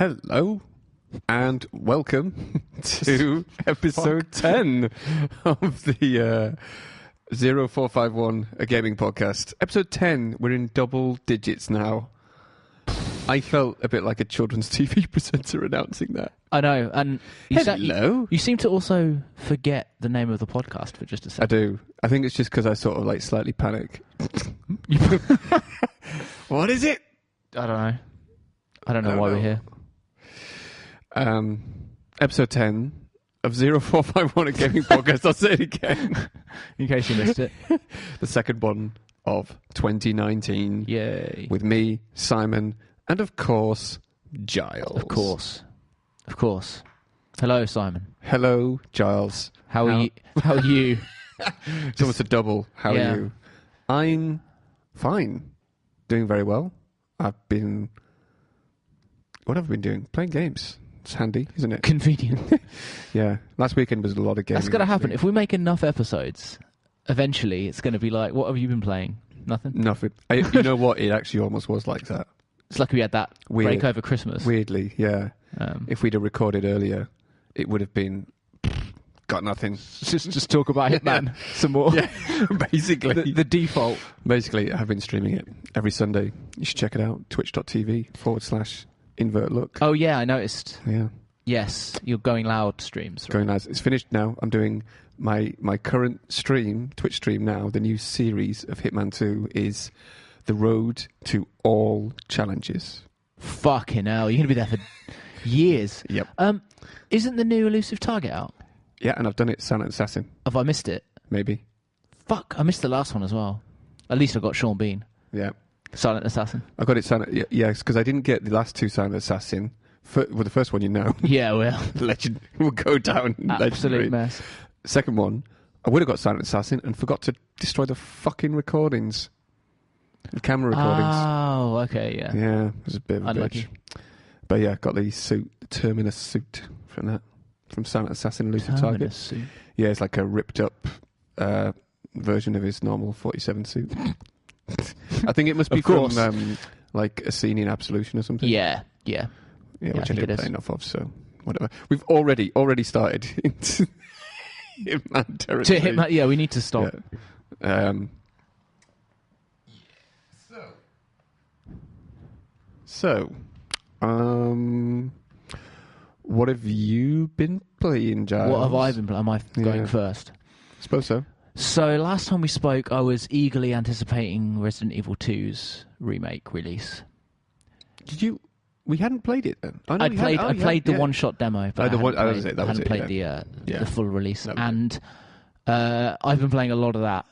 Hello and welcome to episode 10 of the 0451 A Gaming Podcast. Episode 10, we're in double digits now. I felt a bit like a children's TV presenter announcing that. I know, and Hello. You seem to also forget the name of the podcast for just a second. I do. I think it's just because I sort of like slightly panic. What is it? I don't know why we're here. Episode 10 of 0451 A Gaming Podcast. I'll say it again. In case you missed it. The second one of 2019. Yay. With me, Simon, and of course, Giles. Of course. Hello, Simon. Hello, Giles. How are you? It's almost a double. How are you? I'm fine. Doing very well. What have I been doing? Playing games. It's handy, isn't it? Convenient. Yeah. Last weekend was a lot of games. That's going to happen. If we make enough episodes, eventually it's going to be like, what have you been playing? Nothing? Nothing. You know what? It actually almost was like that. It's like we had that break over Christmas. Weirdly, yeah. If we'd have recorded earlier, it would have been... got nothing. Just talk about Hitman some more. Yeah, basically. The default. Basically, I've been streaming it every Sunday. You should check it out. Twitch.tv/invertlook. Oh, yeah, I noticed. Yeah. Yes, you're going loud streams. Right? Going loud. It's finished now. I'm doing my current stream, Twitch stream now. The new series of Hitman 2 is The Road to All Challenges. Fucking hell, you're going to be there for years. Yep. Isn't the new Elusive Target out? Yeah, and I've done it Silent Assassin. Have I missed it? Maybe. Fuck, I missed the last one as well. At least I got Sean Bean. Yeah. Silent Assassin. I got it Silent... Yes, because I didn't get the last two Silent Assassin. Well, the first one you know. Yeah, well. Legend will go down. Absolute mess. Second one, I would have got Silent Assassin and forgot to destroy the fucking recordings. The camera recordings. Oh, okay, yeah. Yeah, it was a bit of a Unlucky. bitch. But yeah, got the suit, the Terminus suit from that. From Silent Assassin Elusive Target. Suit. Yeah, it's like a ripped up version of his normal 47 suit. I think it must be from like a scene in Absolution or something. Yeah. Yeah, which I didn't play enough of, so whatever. We've already started into Hitman territory. To Hitman, yeah, we need to stop. Yeah. So, what have you been playing, Giles? What have I been playing? Am I going first? I suppose so. So last time we spoke, I was eagerly anticipating Resident Evil 2's remake release. Did you? We hadn't played it then. I played the one-shot demo, but I hadn't played the full release. And I've been playing a lot of that.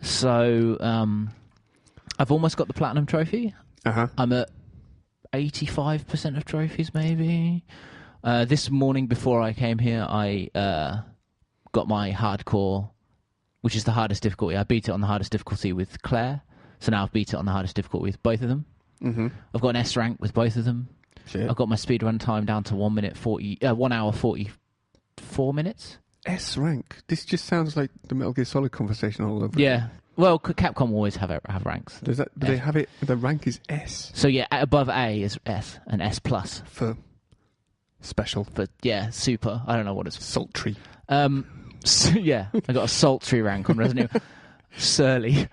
So I've almost got the Platinum Trophy. I'm at 85% of trophies, maybe. This morning before I came here, I got my hardcore, which is the hardest difficulty. I beat it on the hardest difficulty with Claire, so now I've beat it on the hardest difficulty with both of them. Mm-hmm. I've got an S rank with both of them. Shit. I've got my speedrun time down to 1 hour 44 minutes. S rank. This just sounds like the Metal Gear Solid conversation all over. Yeah. Well, Capcom always have ranks. Do they have it? The rank is S. So yeah, above A is S and S plus for special. For super. I don't know what it's sultry. So, yeah, I got a sultry rank on Resident Evil. Surly.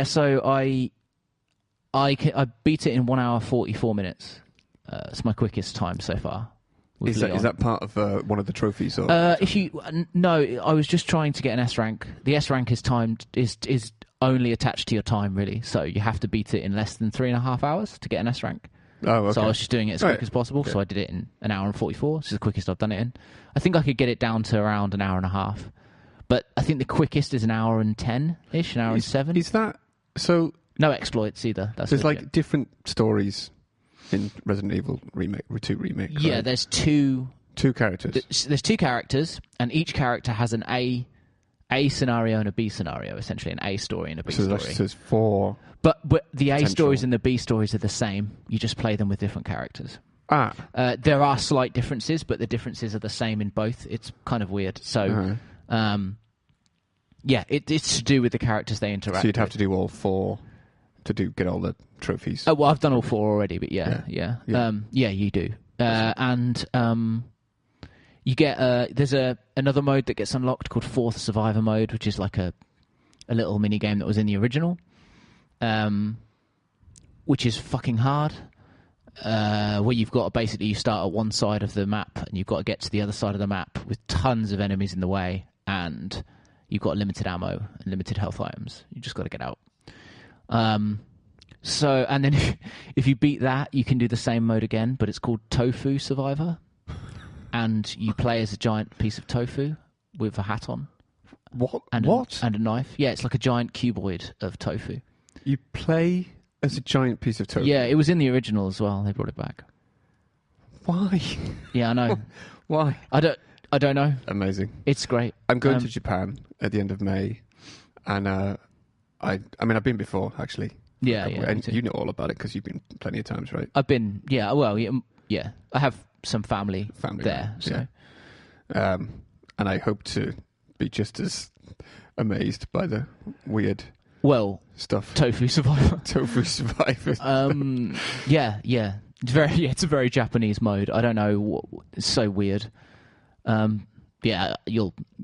So I beat it in 1 hour 44 minutes. It's my quickest time so far. Is that part of one of the trophies? Or no, I was just trying to get an S rank. The S rank is timed is only attached to your time, really. So you have to beat it in less than 3.5 hours to get an S rank. Oh, okay. So I was just doing it as quick as possible. Okay. So I did it in 1 hour and 44. This is the quickest I've done it in. I think I could get it down to around 1 hour and a half. But I think the quickest is 1 hour and 10-ish, 1 hour and 7. Is that so? No exploits either. There's like different stories in Resident Evil 2 Remake. Yeah, right? There's two characters. There's two characters, and each character has an A scenario and a B scenario, essentially an A story and a B story. So there's 4. But the A stories and the B stories are the same. You just play them with different characters. There are slight differences, but the differences are the same in both. It's kind of weird. So, it's to do with the characters they interact with. So you'd have to do all 4 to get all the trophies? Oh, well, I've done all 4 already, but yeah. You do. And you get there's another mode that gets unlocked called Fourth Survivor mode, which is like a little mini game that was in the original, which is fucking hard. Where you've got to basically you start at one side of the map and you've got to get to the other side of the map with tons of enemies in the way, and you've got limited ammo and limited health items. You just got to get out. So, and then if you beat that, you can do the same mode again, but it's called Tofu Survivor, and you play as a giant piece of tofu with a hat on. What? And a knife. Yeah, it's like a giant cuboid of tofu. You play as a giant piece of tofu? Yeah, it was in the original as well. They brought it back. Why? Yeah, I know. Why? I don't know. Amazing. It's great. I'm going to Japan at the end of May, and I've been before, actually. Yeah. And you know all about it because you've been plenty of times, right? I've been, yeah. Well, yeah. I have some family there, so. Yeah. And I hope to be just as amazed by the weird stuff. Tofu Survivor. Tofu Survivor. Yeah. It's a very Japanese mode. I don't know. It's so weird. Yeah,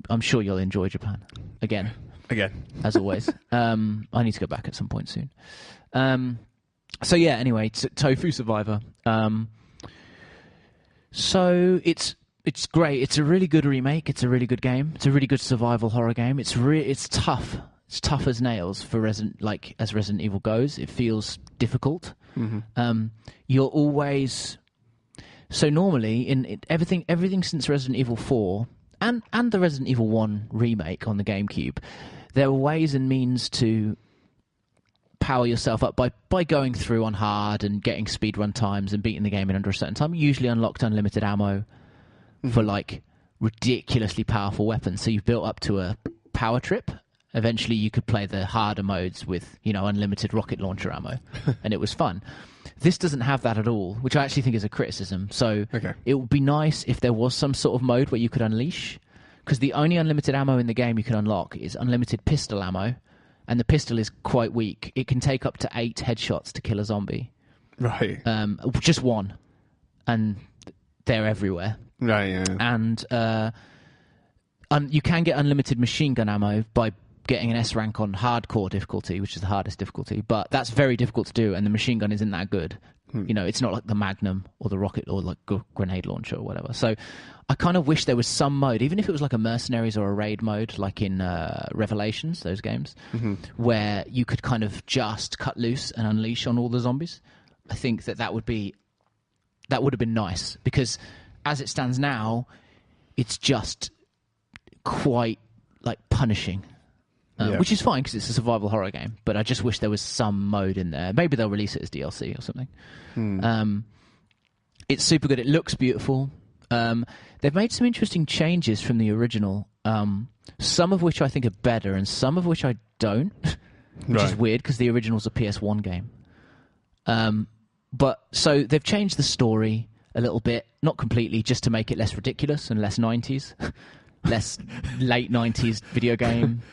I'm sure you'll enjoy Japan again, as always. I need to go back at some point soon. So yeah. Anyway, Tofu Survivor. So it's great. It's a really good remake. It's a really good game. It's a really good survival horror game. It's tough. It's tough as nails for as Resident Evil goes. It feels difficult. Mm-hmm. You're always normally in everything since Resident Evil 4 and the Resident Evil 1 remake on the GameCube, there were ways and means to power yourself up by going through on hard and getting speedrun times and beating the game in under a certain time. You usually unlocked unlimited ammo for ridiculously powerful weapons. So you've built up to a power trip. Eventually you could play the harder modes with, unlimited rocket launcher ammo, and it was fun. This doesn't have that at all, which I actually think is a criticism. So It would be nice if there was some sort of mode where you could unleash, because the only unlimited ammo in the game you can unlock is unlimited pistol ammo, and the pistol is quite weak. It can take up to 8 headshots to kill a zombie. Right. Just one. And they're everywhere. Right, yeah. And you can get unlimited machine gun ammo by getting an S rank on hardcore difficulty, which is the hardest difficulty, but that's very difficult to do, and the machine gun isn't that good. It's not like the Magnum or the rocket or like grenade launcher or whatever. So I kind of wish there was some mode, even if it was like a mercenaries or a raid mode, like in Revelations, those games, where you could kind of just cut loose and unleash on all the zombies. I think that would have been nice, because as it stands now, it's just quite punishing. Which is fine because it's a survival horror game, but I just wish there was some mode in there. Maybe they'll release it as DLC or something. It's super good. It looks beautiful. They've made some interesting changes from the original, some of which I think are better and some of which I don't, which is weird because the original's a PS1 game. But so they've changed the story a little bit, not completely, just to make it less ridiculous and less 90s. Less late 90s video game.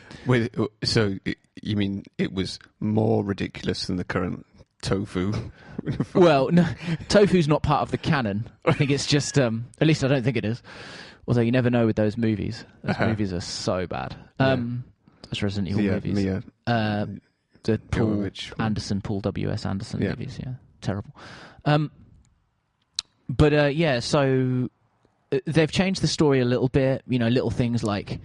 So you mean it was more ridiculous than the current Tofu? Well, no, Tofu's not part of the canon. I think it's just, at least I don't think it is. Although you never know with those movies. Those movies are so bad. Those Resident Evil movies. The Paul W.S. Anderson movies, terrible. So they've changed the story a little bit, little things like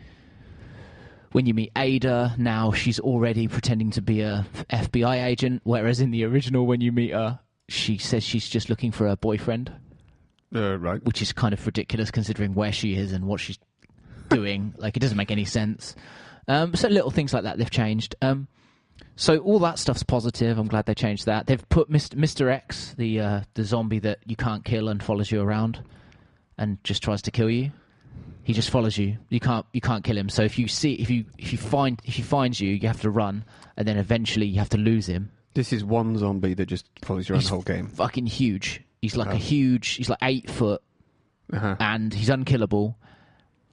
when you meet Ada, now she's already pretending to be a FBI agent, whereas in the original, when you meet her, she says she's just looking for a boyfriend. Right. Which is kind of ridiculous considering where she is and what she's doing. It doesn't make any sense. So little things like that they've changed. So all that stuff's positive. I'm glad they changed that. They've put Mr. X, the zombie that you can't kill and follows you around and just tries to kill you. He just follows you. You can't kill him. So if he finds you, you have to run, and then eventually you have to lose him. This is one zombie that just follows you around the whole game. Fucking huge. He's like he's like 8 foot, and he's unkillable.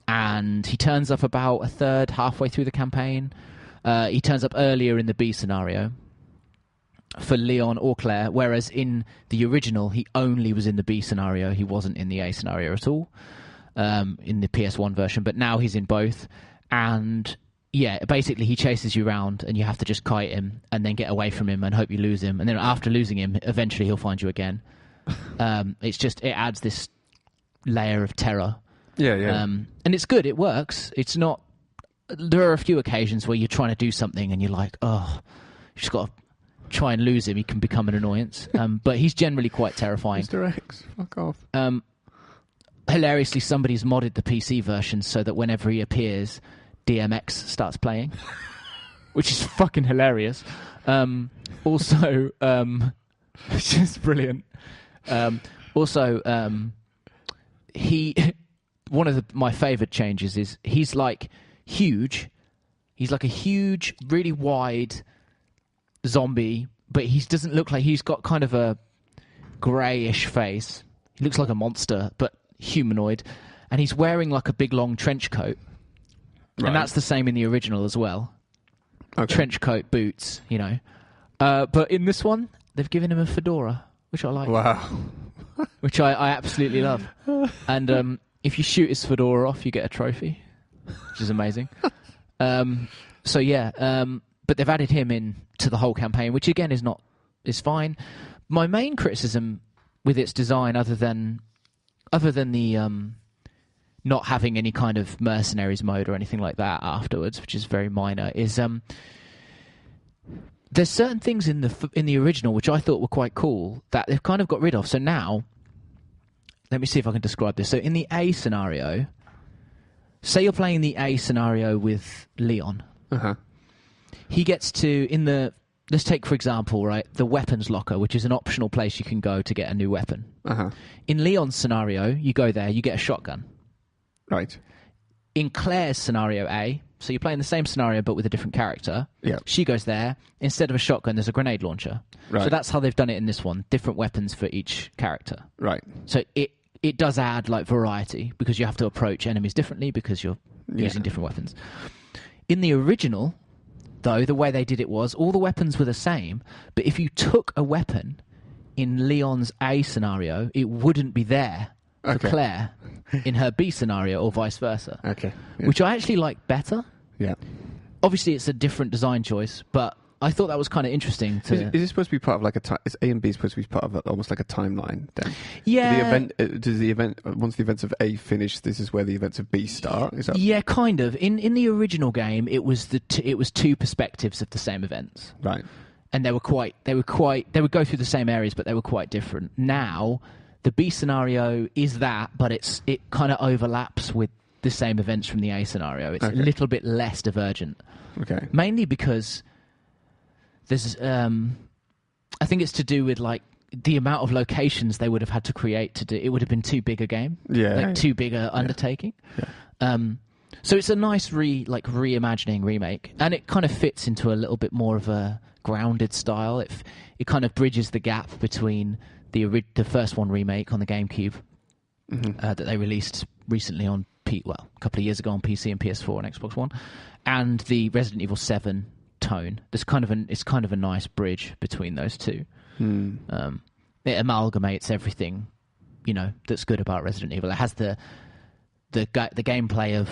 And he turns up about a third, halfway through the campaign. He turns up earlier in the B scenario. for Leon or Claire, whereas in the original, he only was in the B scenario. He wasn't in the A scenario at all in the PS1 version, but now he's in both. And yeah, basically he chases you around and you have to just kite him and then get away from him and hope you lose him. And then after losing him, eventually he'll find you again. It adds this layer of terror. Yeah. And it's good. It works. It's not... There are a few occasions where you're trying to do something and you're like, oh, you just got to try and lose him. He can become an annoyance. But he's generally quite terrifying. Mr. X, fuck off. Hilariously, somebody's modded the PC version so that whenever he appears, DMX starts playing, which is fucking hilarious. Also, it's just brilliant. One of my favourite changes is he's like huge. He's like a huge, really wide zombie, but he doesn't look like... He's got kind of a greyish face. He looks like a monster, but humanoid. And he's wearing like a big, long trench coat. Right. And that's the same in the original as well. Okay. Trench coat, boots, you know. But in this one, they've given him a fedora, which I like. Wow. Which I absolutely love. And if you shoot his fedora off, you get a trophy, which is amazing. But they've added him in to the whole campaign, which again is fine. My main criticism with its design, other than the not having any kind of mercenaries mode or anything like that afterwards, which is very minor, is there's certain things in the original which I thought were quite cool that they've kind of got rid of. So now, let me see if I can describe this. So in the A scenario, say you're playing the A scenario with Leon. Uh-huh. He gets to, let's take, for example, right, the weapons locker, which is an optional place you can go to get a new weapon. Uh-huh. In Leon's scenario, you go there, you get a shotgun. Right. In Claire's scenario A, so you're playing the same scenario but with a different character. Yeah. She goes there. Instead of a shotgun, there's a grenade launcher. Right. So that's how they've done it in this one. Different weapons for each character. Right. So it does add like variety because you have to approach enemies differently because you're using different weapons. In the original, though, the way they did it was all the weapons were the same, but if you took a weapon in Leon's A scenario, it wouldn't be there for Claire in her B scenario or vice versa. Okay. Yeah. Which I actually like better. Yeah. Obviously, it's a different design choice, but I thought that was kind of interesting. Is it supposed to be part of like is A and B supposed to be part of almost like a timeline then? Yeah. Does the event once the events of A finish, this is where the events of B start? Is that... Yeah, kind of. In the original game, it was two perspectives of the same events. Right. And they would go through the same areas, but they were quite different. Now, the B scenario is that, but it kind of overlaps with the same events from the A scenario. It's a little bit less divergent. Okay. Mainly because there's, I think it's to do with like the amount of locations they would have had to create to do. It would have been too big a game. Yeah. Too big a undertaking. Yeah. So it's a nice reimagining remake, and it kind of fits into a little bit more of a grounded style. It kind of bridges the gap between the first one remake on the GameCube that they released recently on a couple of years ago on PC and PS4 and Xbox One, and the Resident Evil 7 tone. It's kind of a nice bridge between those two. It amalgamates everything, that's good about Resident Evil. It has the gameplay of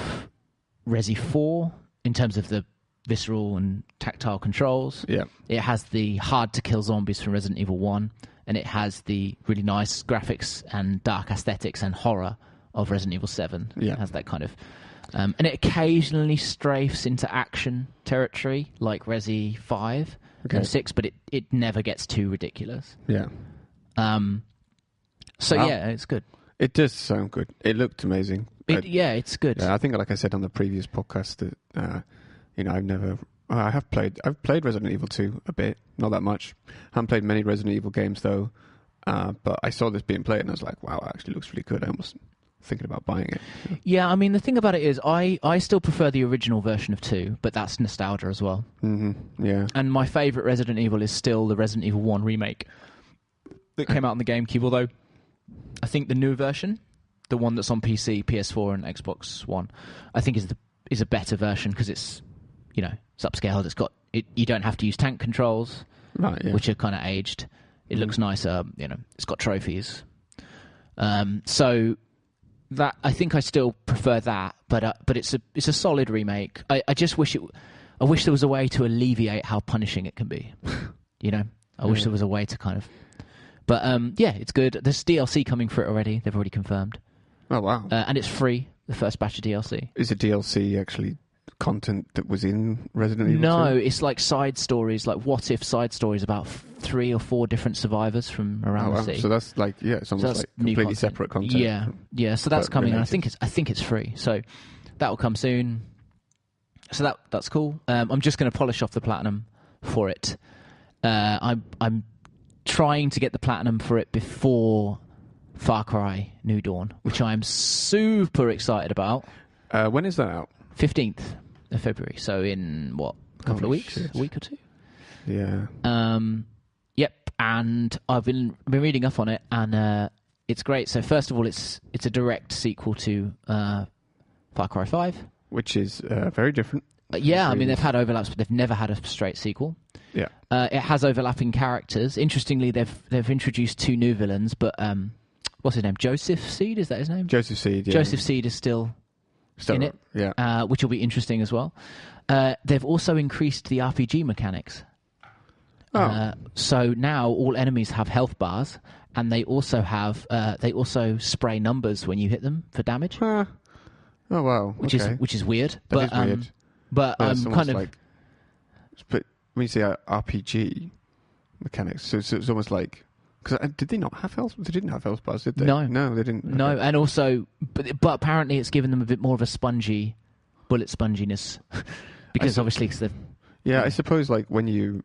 Resi 4 in terms of the visceral and tactile controls. Yeah. It has the hard to kill zombies from Resident Evil 1, and it has the really nice graphics and dark aesthetics and horror of Resident Evil 7. Yeah. It has that kind of... and it occasionally strafes into action territory, like Resi 5 and 6, but it never gets too ridiculous. Yeah. It's good. It does sound good. It looked amazing. It's good. Yeah, I think, like I said on the previous podcast, that I've played Resident Evil 2 a bit, not that much. I haven't played many Resident Evil games though, but I saw this being played and I was like, wow, it actually looks really good. I almost thinking about buying it. Yeah, I mean, the thing about it is I still prefer the original version of 2, but that's nostalgia as well. Mm-hmm. Yeah. And my favourite Resident Evil is still the Resident Evil 1 remake that came out on the GameCube, although I think the new version, the one that's on PC, PS4 and Xbox One, I think is a better version because it's upscaled. It's got you don't have to use tank controls. right? Yeah. Which are kind of aged. It looks nicer. It's got trophies. So that I think I still prefer that, but it's a solid remake. I just wish I wish there was a way to alleviate how punishing it can be. I wish there was a way to kind of. But it's good. There's DLC coming for it already. They've already confirmed. Oh wow! And it's free. The first batch of DLC. Is the DLC actually content that was in Resident Evil 2? No, it's like side stories, like what if side stories about 3 or 4 different survivors from around the sea. So that's like it's almost like completely separate content. Yeah. So that's coming. And I think it's free. So that will come soon. So that's cool. I'm just going to polish off the platinum for it. I'm trying to get the platinum for it before Far Cry New Dawn, which I'm super excited about. When is that out? 15th of February. So in a couple of weeks, a week or two. Yeah. Yep. And I've been reading up on it, and it's great. So first of all, it's a direct sequel to Far Cry 5, which is very different. Yeah, I mean they've had overlaps, but they've never had a straight sequel. Yeah. It has overlapping characters. Interestingly, they've introduced 2 new villains, but what's his name? Joseph Seed, is that his name? Joseph Seed, yeah. Joseph Seed is still in it, yeah. Which will be interesting as well. They've also increased the RPG mechanics. So now all enemies have health bars, and they also have they also spray numbers when you hit them for damage. Oh wow! Which is weird. That is weird. But I'm kind of. But when you say RPG mechanics, so it's almost like. Because did they not have health? They didn't have health bars, did they? No, they didn't. Okay. No, and also, but apparently it's given them a bit more of a bullet sponginess, because obviously, I suppose like when you,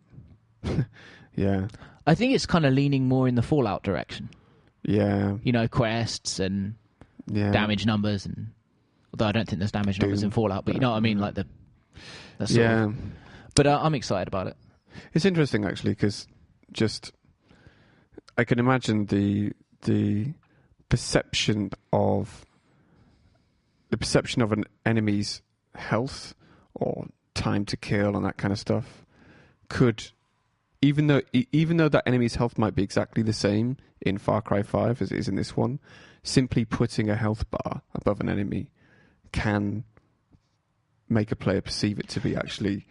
yeah. I think it's kind of leaning more in the Fallout direction. Yeah. Quests and damage numbers, and although I don't think there's damage numbers in Fallout, but you know what I mean, like But I'm excited about it. It's interesting actually, because I can imagine the perception of an enemy's health or time to kill and that kind of stuff could, even though that enemy's health might be exactly the same in Far Cry 5 as it is in this one, simply putting a health bar above an enemy can make a player perceive it to be actually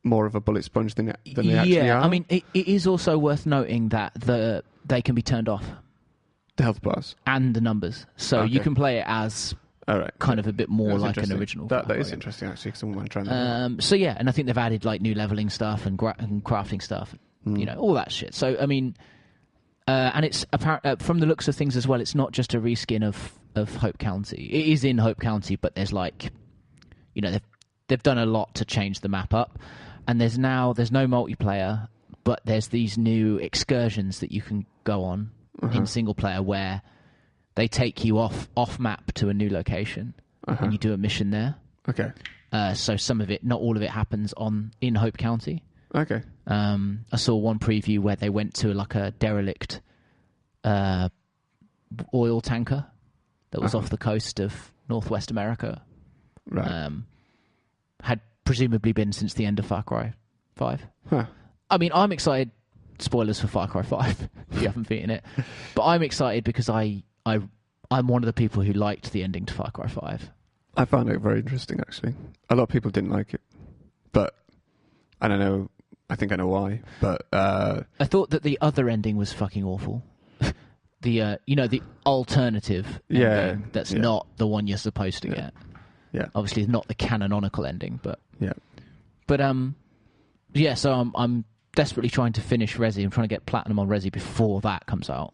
more of a bullet sponge than they actually are. Yeah, I mean, it is also worth noting that they can be turned off. The health bars? And the numbers. So you can play it as kind of a bit more like an original. That is interesting, actually, because I'm trying to... So yeah, and I think they've added like new leveling stuff and crafting stuff, all that shit. So, I mean... and it's apparent from the looks of things as well, it's not just a reskin of Hope County. It is in Hope County, but there's like... they've done a lot to change the map up. And there's no multiplayer, but there's these new excursions that you can go on in single player where they take you off map to a new location and you do a mission there. Okay. So some of it, not all of it, happens in Hope County. Okay. I saw one preview where they went to like a derelict oil tanker that was off the coast of Northwest America. Right. Had presumably been since the end of Far Cry 5. Huh. I mean, I'm excited. Spoilers for Far Cry 5 if you haven't beaten it. But I'm excited because I'm one of the people who liked the ending to Far Cry 5. I found it very interesting, actually. A lot of people didn't like it. But I don't know. I think I know why. But I thought that the other ending was fucking awful. The alternative ending that's not the one you're supposed to get. Yeah. Obviously, it's not the canonical ending, but yeah. But so I'm desperately trying to finish Resi. I'm trying to get platinum on Resi before that comes out.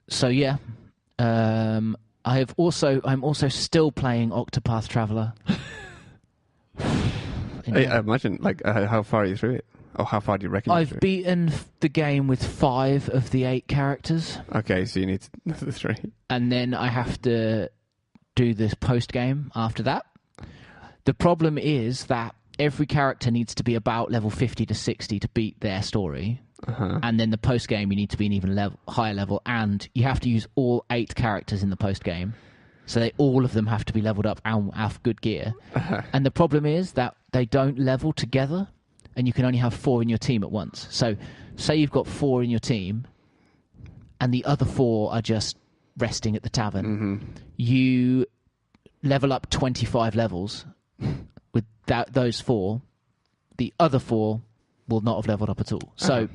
So yeah. I'm also still playing Octopath Traveler. I imagine, how far are you through it? Or how far do you reckon you're through it? I've beaten the game with 5 of the 8 characters. Okay, so you need another 3. And then I have to do this post-game after that. The problem is that every character needs to be about level 50 to 60 to beat their story. And then the post-game, you need to be an even higher level. And you have to use all 8 characters in the post-game. So all of them have to be leveled up and have good gear. And the problem is that they don't level together. and you can only have 4 in your team at once. So, say you've got 4 in your team, and the other 4 are just resting at the tavern. You level up 25 levels with those 4. The other 4 will not have leveled up at all. So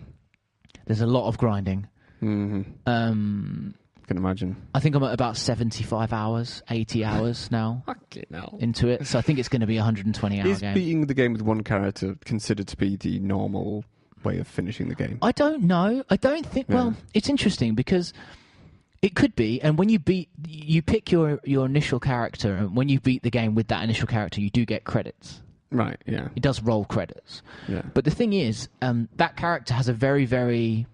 there's a lot of grinding. Can imagine. I think I'm at about 75 hours, 80 hours now into it. So I think it's going to be a 120-hour game. Is beating the game with one character considered to be the normal way of finishing the game? I don't know. I don't think... Yeah. Well, it's interesting because it could be, and when you pick your initial character, and when you beat the game with that initial character, you do get credits. Right, yeah. It does roll credits. Yeah. But the thing is, that character has a very, very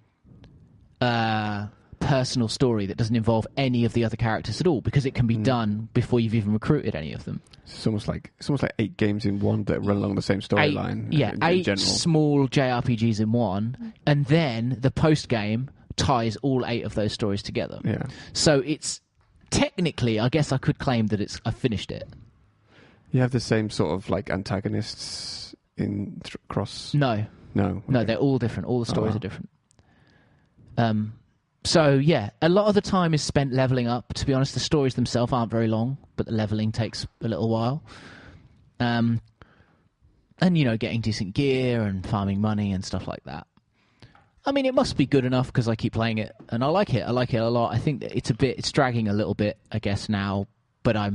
personal story that doesn't involve any of the other characters at all, because it can be done before you've even recruited any of them. It's almost like 8 games in one that run along the same storyline. Eight small JRPGs in one, and then the post-game ties all 8 of those stories together. Yeah. So it's technically, I guess I could claim that I finished it. You have the same sort of like antagonists in Cross? No. Okay. No, they're all different. All the stories are different. So, yeah, a lot of the time is spent leveling up. To be honest, the stories themselves aren't very long, but the leveling takes a little while. And, getting decent gear and farming money and stuff like that. I mean, it must be good enough because I keep playing it, and I like it. I like it a lot. I think that it's dragging a little bit, I guess, now, but I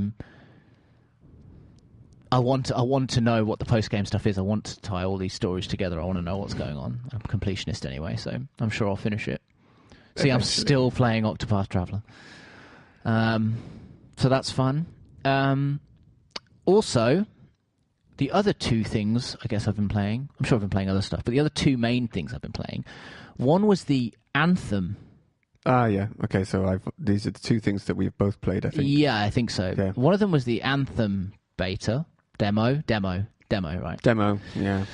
want to know what the post-game stuff is. I want to tie all these stories together. I want to know what's going on. I'm a completionist anyway, so I'm sure I'll finish it. See, I'm still playing Octopath Traveler. So that's fun. Also, the other 2 things I guess I've been playing, I'm sure I've been playing other stuff, but the other 2 main things I've been playing, one was the Anthem. Yeah. Okay, so these are the 2 things that we've both played, I think. Yeah, I think so. Okay. One of them was the Anthem beta. Demo, right? Demo, yeah.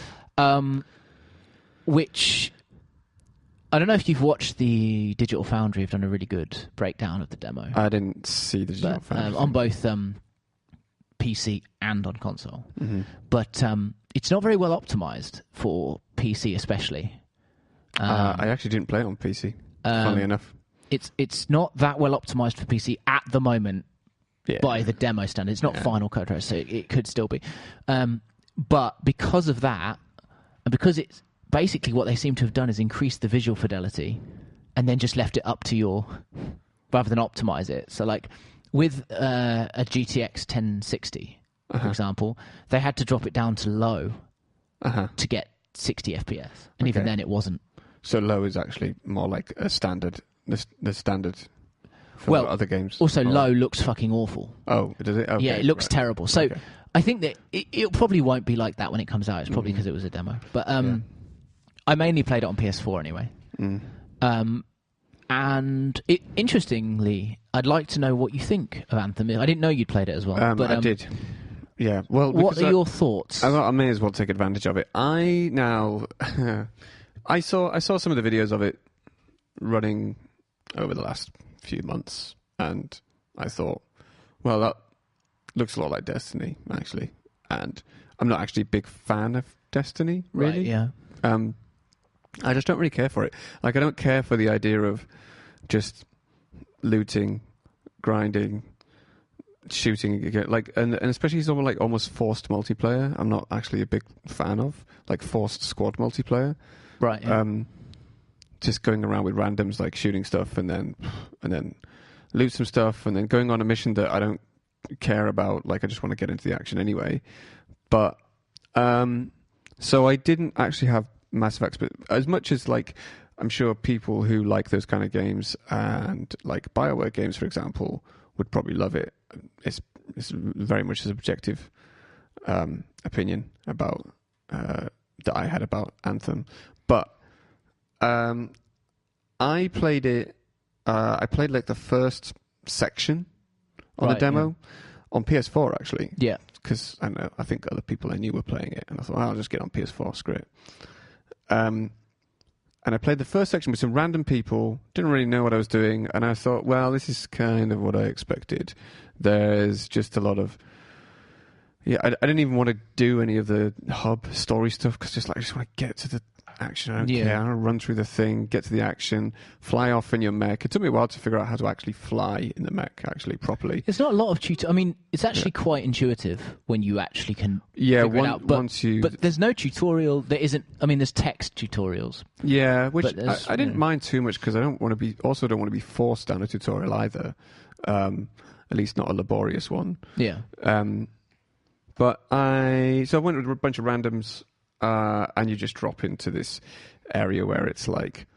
Which, I don't know if you've watched the Digital Foundry. Have done a really good breakdown of the demo. I didn't see the Digital Foundry. On both PC and on console. But it's not very well optimized for PC especially. I actually didn't play it on PC, funnily enough. It's not that well optimized for PC at the moment. Yeah. By the demo standard. It's not Final Cut, so it could still be. But because of that, and because it's basically what they seem to have done is increase the visual fidelity and then just left it up to rather than optimize it. So like with a GTX 1060, for example, they had to drop it down to low to get 60 FPS. And even then it wasn't. So low is actually more like a standard, the standard... for other games. Also, low looks fucking awful. Oh, does it? Okay, yeah, it looks terrible. So I think that it probably won't be like that when it comes out. It's probably because it was a demo. But I mainly played it on PS4 anyway. And interestingly, I'd like to know what you think of Anthem. I didn't know you'd played it as well. But, I did. Yeah. Well, what are your thoughts? I may as well take advantage of it. I saw some of the videos of it running over the last few months, and I thought, well, that looks a lot like Destiny, actually. And I'm not actually a big fan of Destiny, really. Right, yeah. I just don't really care for it. Like, I don't care for the idea of just looting, grinding, shooting, like, and especially some like almost forced multiplayer. I'm not actually a big fan of like forced squad multiplayer. Right. Yeah. Just going around with randoms, like shooting stuff and then loot some stuff and then going on a mission that I don't care about. Like, I just want to get into the action anyway. But so I didn't actually have massive as much as, like, I'm sure people who like those kind of games and like BioWare games, for example, would probably love it. It's very much a subjective opinion about that I had about Anthem, but I played it. I played like the first section on the demo on PS4 actually. Yeah, because I think other people I knew were playing it, and I thought, I'll just get on PS4. Screw it. And I played the first section with some random people. Didn't really know what I was doing, and I thought, well, this is kind of what I expected. There's just a lot of, Yeah, I didn't even want to do any of the hub story stuff because I just want to get to the action. I don't care. I want to run through the thing, get to the action, fly off in your mech. It took me a while to figure out how to actually fly in the mech actually properly. There's not a lot of I mean, it's actually quite intuitive when you actually can figure it out. But there's no tutorial. There isn't. I mean, there's text tutorials. Yeah, which I didn't mind too much because I don't want to be forced down a tutorial either. At least not a laborious one. Yeah. But I went with a bunch of randoms, and you just drop into this area where it's like,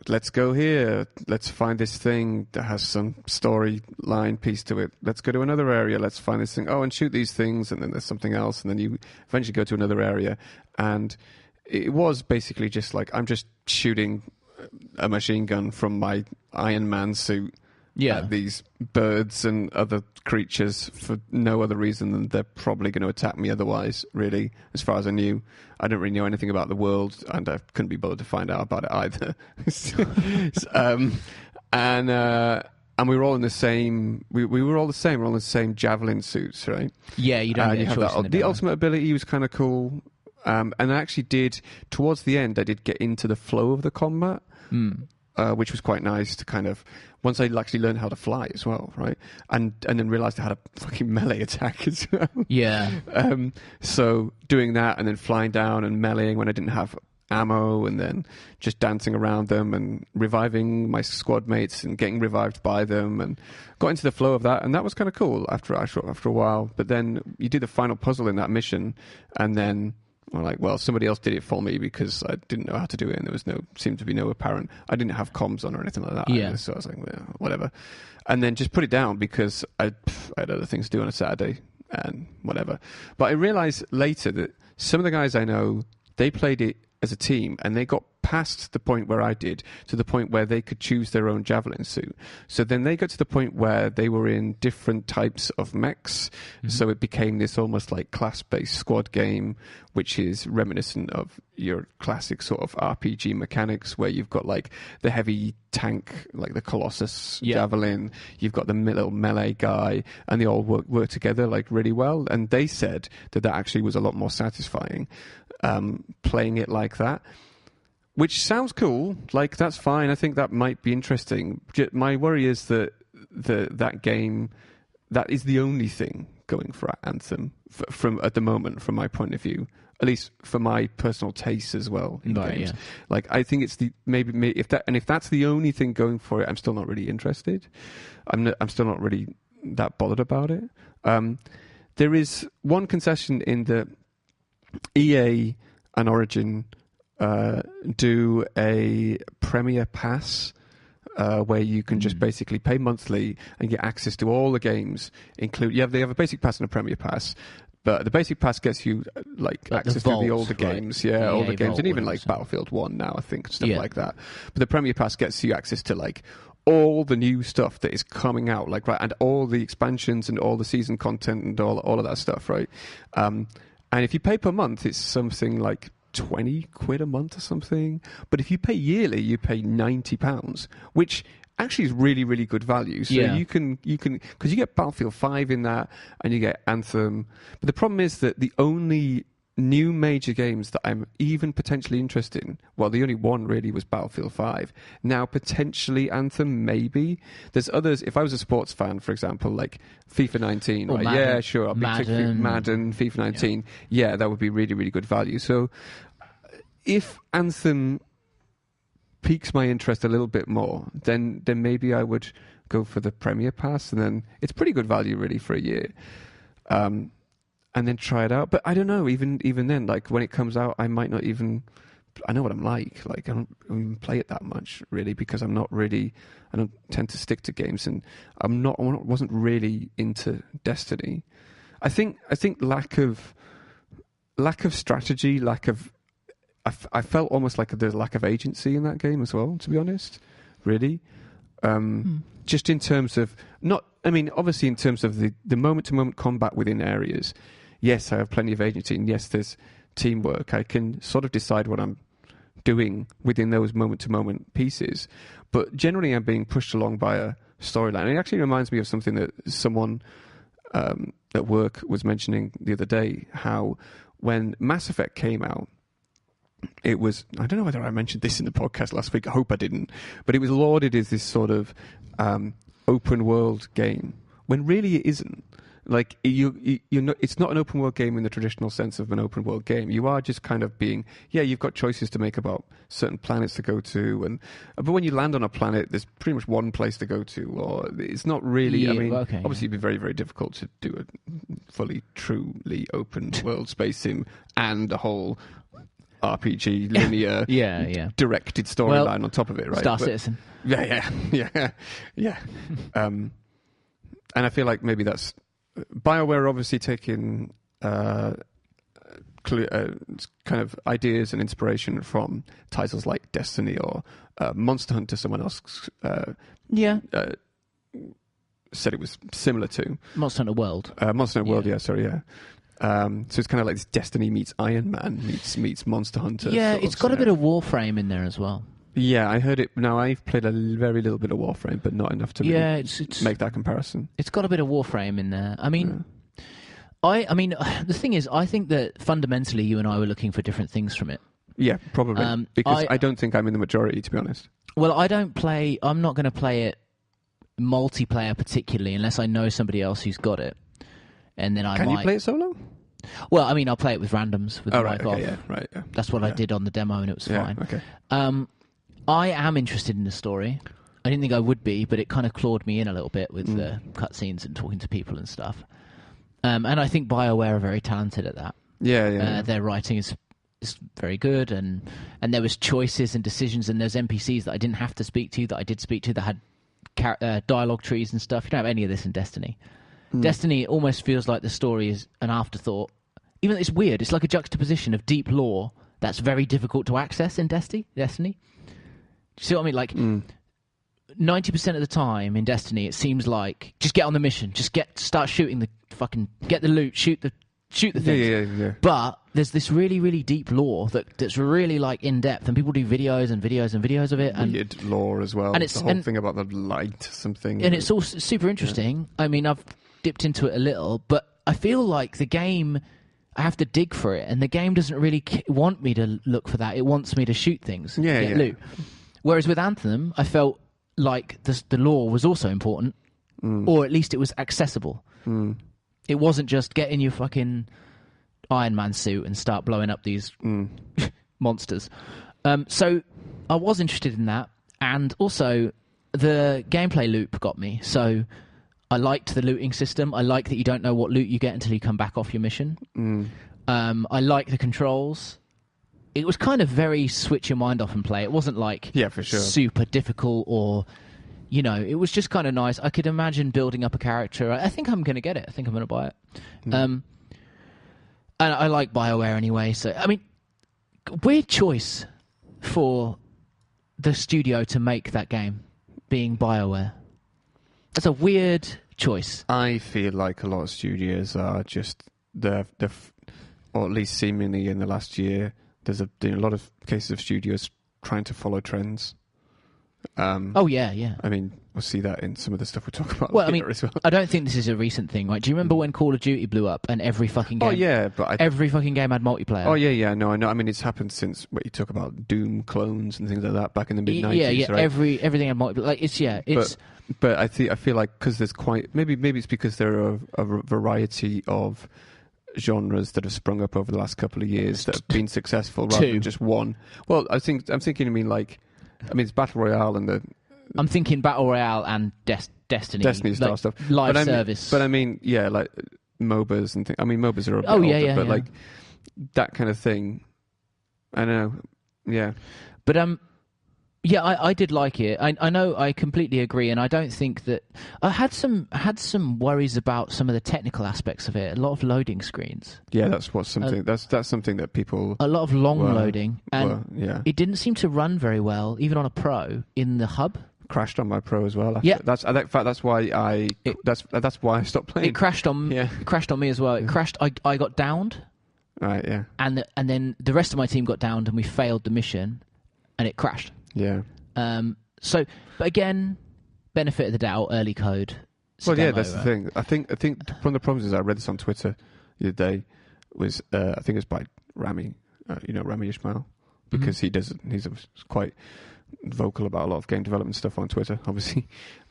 let's go here, let's find this thing that has some storyline piece to it. Let's go to another area, let's find this thing. Oh, and shoot these things, and then there's something else, and then you eventually go to another area. And it was basically just like, I'm just shooting a machine gun from my Iron Man suit. At these birds and other creatures for no other reason than they're probably going to attack me otherwise, really, as far as I knew. I didn't really know anything about the world, and I couldn't be bothered to find out about it either. And we were all in the same... We were all the same. We were all in the same javelin suits, right? Yeah, you don't get a choice in the ultimate ability was kind of cool. And I actually did... Towards the end, I did get into the flow of the combat, which was quite nice to kind of... Once I actually learned how to fly as well, right? And then realised I had a fucking melee attack as well. Yeah. So doing that and then flying down and meleeing when I didn't have ammo, and then just dancing around them and reviving my squad mates and getting revived by them, and got into the flow of that, and that was kind of cool after a while. But then you do the final puzzle in that mission, and then... I'm like, well, somebody else did it for me because I didn't know how to do it, and there seemed to be no apparent... I didn't have comms on or anything like that either, so I was like, well, whatever. And then just put it down because I had other things to do on a Saturday and whatever. But I realised later that some of the guys I know, they played it as a team, and they got past the point where I did, to the point where they could choose their own javelin suit. So then they got to the point where they were in different types of mechs, so it became this almost like class-based squad game, which is reminiscent of your classic sort of RPG mechanics, where you've got like the heavy tank, like the Colossus javelin, you've got the little melee guy, and they all work together like really well. And they said that actually was a lot more satisfying playing it like that. Which sounds cool. Like, that's fine. I think that might be interesting. My worry is that that game, that is the only thing going for Anthem from at the moment, from my point of view. At least for my personal taste as well in games. Yeah. Like, I think it's maybe if that's the only thing going for it, I'm still not really interested. I'm still not really that bothered about it. There is one concession in the EA and Origin do a Premier Pass where you can just basically pay monthly and get access to all the games. They have a basic pass and a Premier Pass, but the basic pass gets you like access to the older games, all the games, and even like Battlefield 1 now, I think, stuff like that. But the Premier Pass gets you access to like all the new stuff that is coming out, like, right, and all the expansions and all the season content and all of that stuff, right? And if you pay per month, it's something like 20 quid a month or something. But if you pay yearly, you pay £90, which actually is really, really good value. So you can, because you get Battlefield 5 in that, and you get Anthem. But the problem is that the only new major games that I'm even potentially interested in, well, the only one really was Battlefield 5. Now, potentially Anthem, maybe. There's others. If I was a sports fan, for example, like FIFA 19, right? Madden. Yeah, sure. I'll be Madden, FIFA 19. Yeah, that would be really, really good value. So if Anthem piques my interest a little bit more, then maybe I would go for the Premier Pass, and then it's pretty good value really for a year. And then try it out. But I don't know, even then, like, when it comes out, I might not even... I know what I'm like. Like, I don't even play it that much, really, because I don't tend to stick to games, and I wasn't really into Destiny. I think lack of strategy, I felt almost like there's lack of agency in that game as well, to be honest, really. Just in terms of... obviously in terms of the moment-to-moment combat within areas, yes, I have plenty of agency, and yes, there's teamwork. I can sort of decide what I'm doing within those moment-to-moment pieces. But generally, I'm being pushed along by a storyline. It actually reminds me of something that someone at work was mentioning the other day how when Mass Effect came out, it was, I don't know whether I mentioned this in the podcast last week, I hope I didn't, but it was lauded as this sort of open world game, when really it isn't. Like, you're not, it's not an open world game in the traditional sense of an open world game. You are just kind of being, you've got choices to make about certain planets to go to, but when you land on a planet, there's pretty much one place to go to, or it's not really, obviously it'd be very, very difficult to do a fully, truly open world space sim and a whole RPG, linear, directed storyline on top of it, right? Star Citizen. Yeah. And I feel like maybe that's BioWare obviously taking kind of ideas and inspiration from titles like Destiny or Monster Hunter. Someone else said it was similar to Monster Hunter World. Monster Hunter World, so it's kind of like this Destiny meets Iron Man meets Monster Hunter. Yeah, it's got a bit of Warframe in there as well. Yeah, I heard it. Now, I've played a very little bit of Warframe, but not enough to make that comparison. It's got a bit of Warframe in there. I mean, the thing is, I think that fundamentally you and I were looking for different things from it. Yeah, probably. Because I don't think I'm in the majority, to be honest. Well, I'm not going to play it multiplayer particularly unless I know somebody else who's got it. And then Can you play it solo? Well, I mean, I'll play it with randoms with the mic off. Yeah. That's what I did on the demo, and it was fine. Okay. I am interested in the story. I didn't think I would be, but it kind of clawed me in a little bit with the cutscenes and talking to people and stuff. And I think BioWare are very talented at that. Yeah. Their writing is very good, and there was choices and decisions, and there's NPCs that I didn't have to speak to that I did speak to that had dialogue trees and stuff. You don't have any of this in Destiny. Destiny almost feels like the story is an afterthought. Even though it's weird, it's like a juxtaposition of deep lore that's very difficult to access in Destiny. Do you see what I mean? Like, 90% of the time in Destiny, it seems like just get on the mission, start shooting get the loot, shoot the things. Yeah. But there's this really, really deep lore that's really like in depth, and people do videos and videos and videos of it. And weird lore as well. And it's the whole thing about the light, something. And it's all super interesting. Yeah. I mean, I've dipped into it a little, but I feel like the game, I have to dig for it, and the game doesn't really want me to look for that. It wants me to shoot things, get loot. Whereas with Anthem, I felt like the lore was also important, or at least it was accessible. It wasn't just get in your fucking Iron Man suit and start blowing up these monsters. So I was interested in that, and also the gameplay loop got me. So I liked the looting system. I like that you don't know what loot you get until you come back off your mission. I like the controls. It was kind of very switch your mind off and play. It wasn't like for sure. super difficult or, it was just kind of nice. I could imagine building up a character. I think I'm going to get it. I think I'm going to buy it. And I like BioWare anyway. So, I mean, weird choice for the studio to make that game, being BioWare. That's a weird choice. I feel like a lot of studios are just, or at least seemingly in the last year, there's a lot of cases of studios trying to follow trends. Yeah. I mean, we'll see that in some of the stuff we talk about later as well. I don't think this is a recent thing, right? Do you remember when Call of Duty blew up and every fucking game... every fucking game had multiplayer? Oh, yeah, no, I know. I mean, it's happened since, you talk about Doom clones and things like that back in the mid-90s, right? Everything had multiplayer. Like, it's... But I feel like, because there's maybe it's because there are a variety of genres that have sprung up over the last couple of years that have been successful rather than just one. Well, I'm thinking, it's Battle Royale and I'm thinking Battle Royale and Destiny style stuff. Live service. But I mean, like MOBAs and things. I mean, MOBAs are a bit older, like that kind of thing. I know, yeah. But I did like it. I know, I completely agree, and I don't think that I had some worries about some of the technical aspects of it. A lot of loading screens. Yeah, that's something that people. A lot of loading, and it didn't seem to run very well, even on a Pro in the hub. Crashed on my Pro as well. That's why I stopped playing. It crashed on. It crashed on me as well. It crashed. I got downed. Right. Yeah. And then the rest of my team got downed, and we failed the mission, and it crashed. Yeah. But again, benefit of the doubt, early code. Well, yeah, that's the thing. I think one of the problems is I read this on Twitter the other day was I think it's by Rami, Rami Ismail, because he's quite vocal about a lot of game development stuff on Twitter, obviously,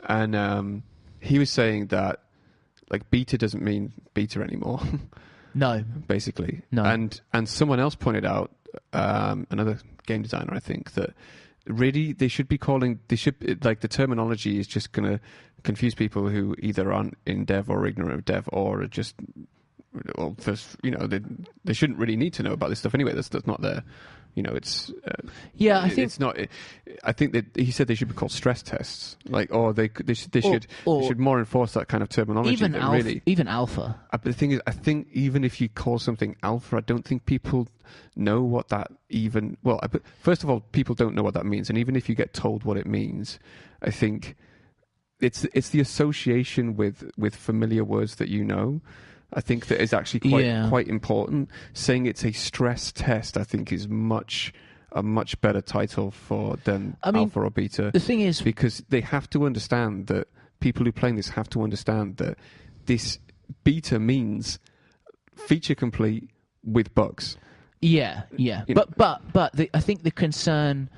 and he was saying that like beta doesn't mean beta anymore. No, basically, no, and someone else pointed out, another game designer, I think, that really they should like the terminology is just going to confuse people who either aren't in dev or ignorant of dev or are just, well, first, they shouldn't really need to know about this stuff anyway. That's not their, it's I think it's not. I think that he said they should be called stress tests, like, or they should more enforce that kind of terminology. Even alpha. But the thing is, I think even if you call something alpha, I don't think people know what that even. Well, first of all, people don't know what that means, and even if you get told what it means, I think it's the association with familiar words that you know. I think that is actually quite important. Saying it's a stress test, I think, is a much better title than alpha or beta. The thing is, because they have to understand that people who are playing this have to understand that this beta means feature complete with bugs. Yeah. But I think the concern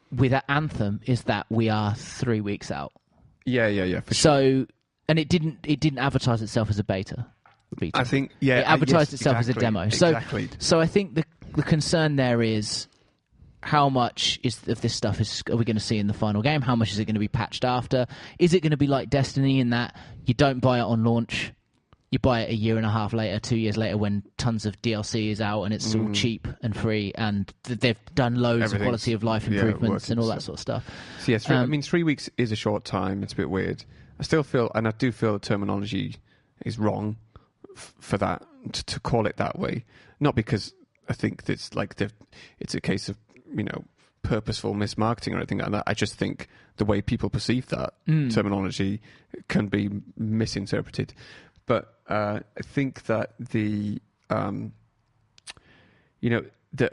with Anthem is that we are 3 weeks out. Yeah, for sure. So, and it didn't advertise itself as a beta. I think, it advertised itself as a demo. Exactly. So I think the concern there is how much of this stuff are we going to see in the final game? How much is it going to be patched after? Is it going to be like Destiny in that you don't buy it on launch, you buy it a year and a half later, 2 years later when tons of DLC is out and it's all cheap and free and they've done loads of quality of life improvements and all that sort of stuff. So yes, 3 weeks is a short time. It's a bit weird. I do feel the terminology is wrong for that, to call it that way. Not because I think it's like it's a case of purposeful mismarketing or anything like that. I just think the way people perceive that terminology can be misinterpreted. But I think that that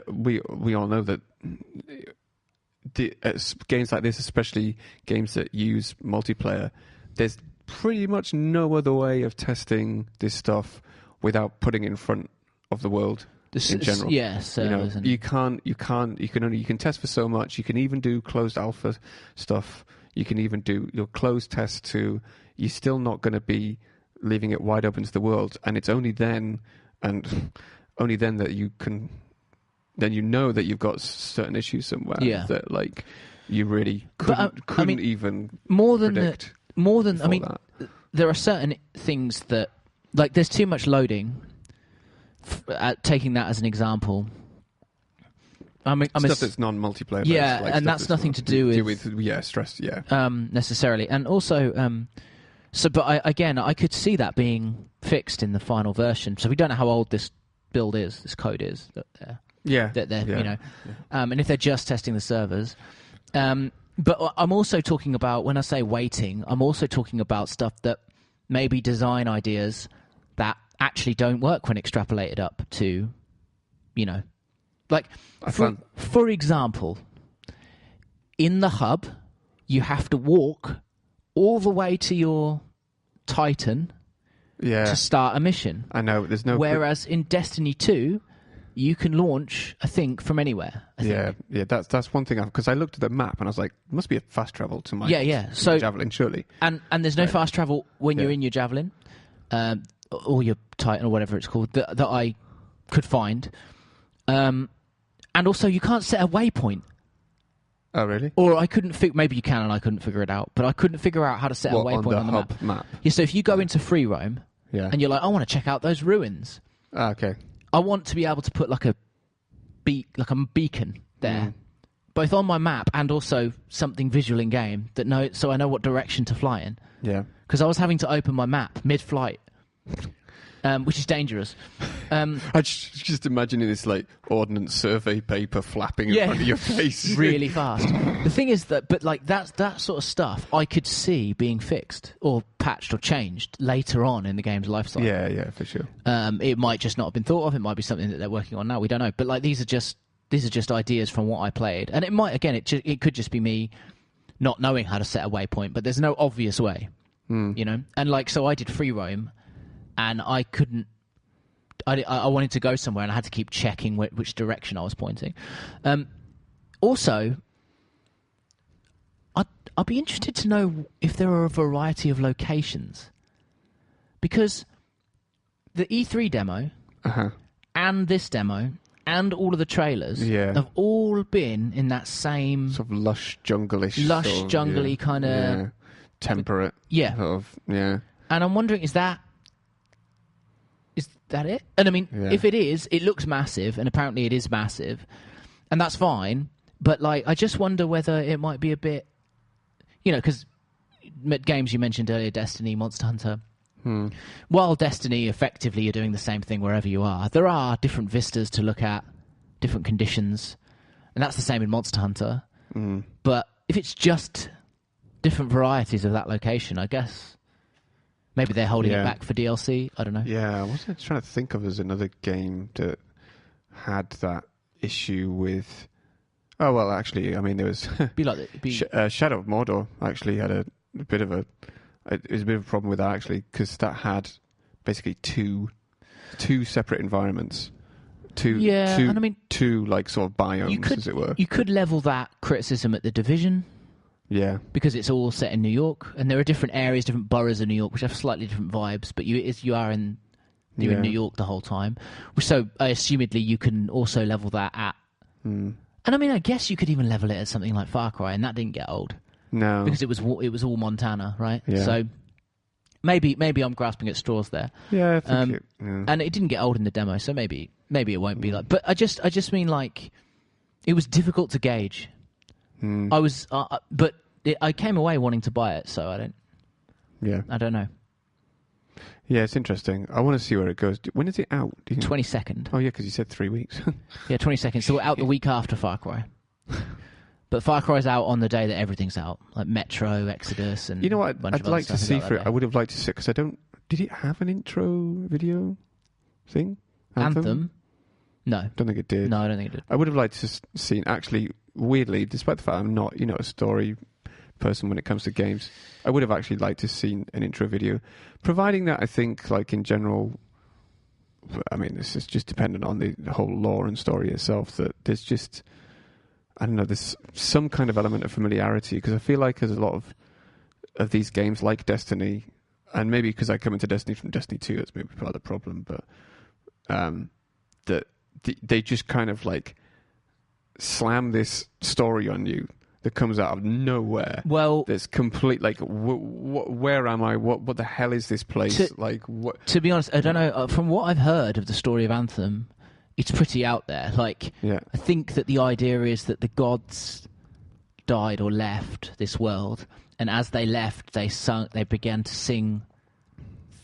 we all know that games like this, especially games that use multiplayer, there's pretty much no other way of testing this stuff without putting it in front of the world in general. Yes, you can test for so much. You can even do closed alpha stuff. You can even do your closed test too. You're still not going to be leaving it wide open to the world, and it's only then that you can. Then you know that you've got certain issues somewhere that like you really couldn't even predict. There are certain things that, like, there's too much loading. Taking that as an example, stuff that's non-multiplayer. Yeah, like and that's nothing to do with stress. Yeah, necessarily, and also, I could see that being fixed in the final version. So we don't know how old this build is, this code is. And if they're just testing the servers. But I'm also talking about, when I say waiting, I'm also talking about stuff that maybe design ideas that actually don't work when extrapolated up to, like, for example, in the hub, you have to walk all the way to your Titan to start a mission. I know, there's no... Whereas in Destiny 2... you can launch, I think, from anywhere. Yeah, that's one thing. Because I looked at the map and I was like, there must be a fast travel to my So Javelin, surely. And there's no fast travel when you're in your Javelin, or your Titan, or whatever it's called, that I could find. And also, you can't set a waypoint. Oh, really? Or I couldn't figure... Maybe you can and I couldn't figure it out. But I couldn't figure out how to set a waypoint on the hub map. Yeah, so if you go into free roam, and you're like, I want to check out those ruins. Okay. I want to be able to put like a beacon there, both on my map and also something visual in game so I know what direction to fly in. Yeah. Because I was having to open my map mid-flight, which is dangerous. I just imagining this like ordnance survey paper flapping in front of your face really fast. The thing is that sort of stuff I could see being fixed or patched or changed later on in the game's life cycle. Yeah, for sure. It might just not have been thought of. It might be something that they're working on now. We don't know. But like these are just ideas from what I played, and it might it could just be me not knowing how to set a waypoint. But there's no obvious way. you know? And, like, so I did free roam, and I couldn't... I wanted to go somewhere, and I had to keep checking which direction I was pointing. Also, I'd be interested to know if there are a variety of locations. Because the E3 demo and this demo and all of the trailers have all been in that same... sort of lush, jungle-ish. Jungly kind of... Yeah. Temperate. Yeah. Sort of, yeah. And I'm wondering, is that it? And I mean, if it is, it looks massive, and apparently it is massive, and that's fine. But, like, I just wonder whether it might be a bit... You know, because games you mentioned earlier, Destiny, Monster Hunter... While Destiny, effectively, you're doing the same thing wherever you are, there are different vistas to look at, different conditions, and that's the same in Monster Hunter. But if it's just different varieties of that location, I guess maybe they're holding it back for DLC. I don't know. Yeah, I was trying to think of as another game that had that issue with... Oh, well, actually, I mean, there was... Shadow of Mordor actually had a bit of a... It was a bit of a problem with that, actually, because that had basically two separate environments. Two, like, sort of biomes, as it were. You could level that criticism at The Division. Yeah. Because it's all set in New York, and there are different areas, different boroughs of New York, which have slightly different vibes, but you're in New York the whole time. So, assumedly, you can also level that at... And, I mean, I guess you could even level it at something like Far Cry, and that didn't get old. No, because it was all Montana, right? Yeah. So maybe I'm grasping at straws there. Yeah, I think and it didn't get old in the demo, so maybe it won't be like. But I just mean, like, it was difficult to gauge. I was, I came away wanting to buy it, so I don't know. Yeah, it's interesting. I want to see where it goes. When is it out? 22nd. Oh yeah, because you said 3 weeks. Yeah, 22nd. So we're out the week after Far Cry. But Far Cry's out on the day that everything's out, like Metro, Exodus, and... You know what I'd like to see for it? I would have liked to see, because I don't... Did it have an intro video thing? Anthem? No. Don't think it did. No, I don't think it did. I would have liked to see, actually, weirdly, despite the fact I'm not, a story person when it comes to games, I would have actually liked to see an intro video. Providing that, I think, like, in general... I mean, this is just dependent on the whole lore and story itself, that there's just... I don't know, there's some kind of element of familiarity, because I feel like there's a lot of these games like Destiny, and maybe because I come into Destiny from Destiny 2, that's maybe part of the problem, but that they just kind of like slam this story on you that comes out of nowhere. Well, that's complete, like, where am I? What the hell is this place? To be honest, I don't know. From what I've heard of the story of Anthem, it's pretty out there. Like, I think that the idea is that the gods died or left this world, and as they left, they began to sing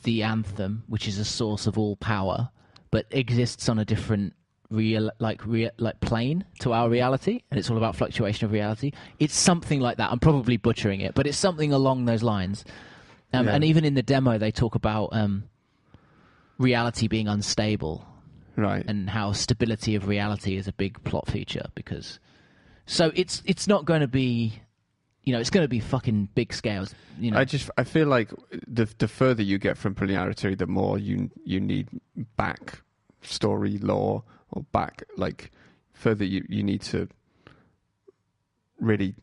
the anthem, which is a source of all power, but exists on a different plane to our reality, and it's all about fluctuation of reality. It's something like that. I'm probably butchering it, but it's something along those lines. And even in the demo, they talk about reality being unstable. Right. And how stability of reality is a big plot feature, because... So it's not going to be... it's going to be fucking big scales. I feel like the further you get from familiarity, the more you need back story lore, or back, like, further you need to really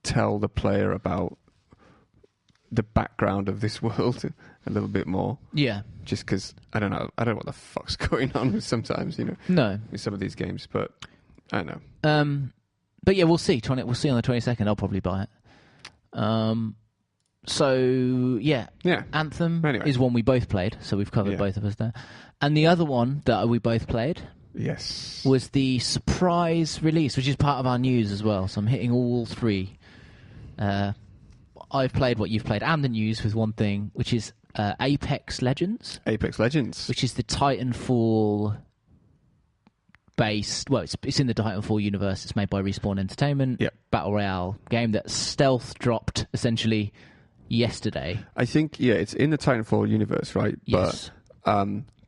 tell the player about the background of this world a little bit more. Yeah. Just because, I don't know what the fuck's going on with sometimes, No. with some of these games, but I don't know. But yeah, we'll see. We'll see on the 22nd. I'll probably buy it. So, yeah. Anthem is one we both played, so we've covered both of us there. And the other one that we both played was the surprise release, which is part of our news as well. So I'm hitting all three. I've played what you've played, and the news with one thing, which is Apex Legends. Apex Legends. Which is the Titanfall based... Well, it's in the Titanfall universe. It's made by Respawn Entertainment. Yep. Battle Royale game that stealth dropped, essentially, yesterday. I think, it's in the Titanfall universe, right? Yes.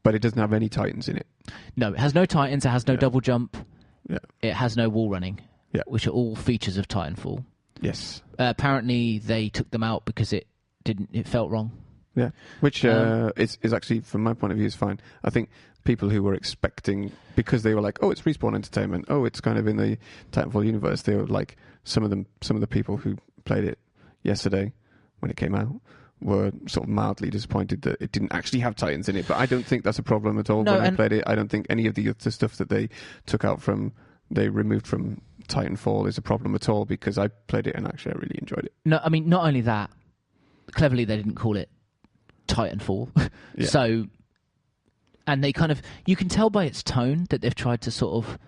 But it doesn't have any Titans in it. No, it has no Titans. It has no double jump. Yeah. It has no wall running, which are all features of Titanfall. Yes. Apparently, they took them out because it it felt wrong. Yeah, which is actually, from my point of view, is fine. I think people who were expecting, because they were like, oh, it's Respawn Entertainment, oh, it's kind of in the Titanfall universe, they were like, some of the people who played it yesterday when it came out were sort of mildly disappointed that it didn't actually have Titans in it. But I don't think that's a problem at all. When I played it, I don't think any of the other stuff that they removed from Titanfall is a problem at all, because I played it and actually I really enjoyed it. No, I mean, not only that, cleverly they didn't call it Titanfall. Yeah. So, and they kind of, you can tell by its tone that they've tried to sort of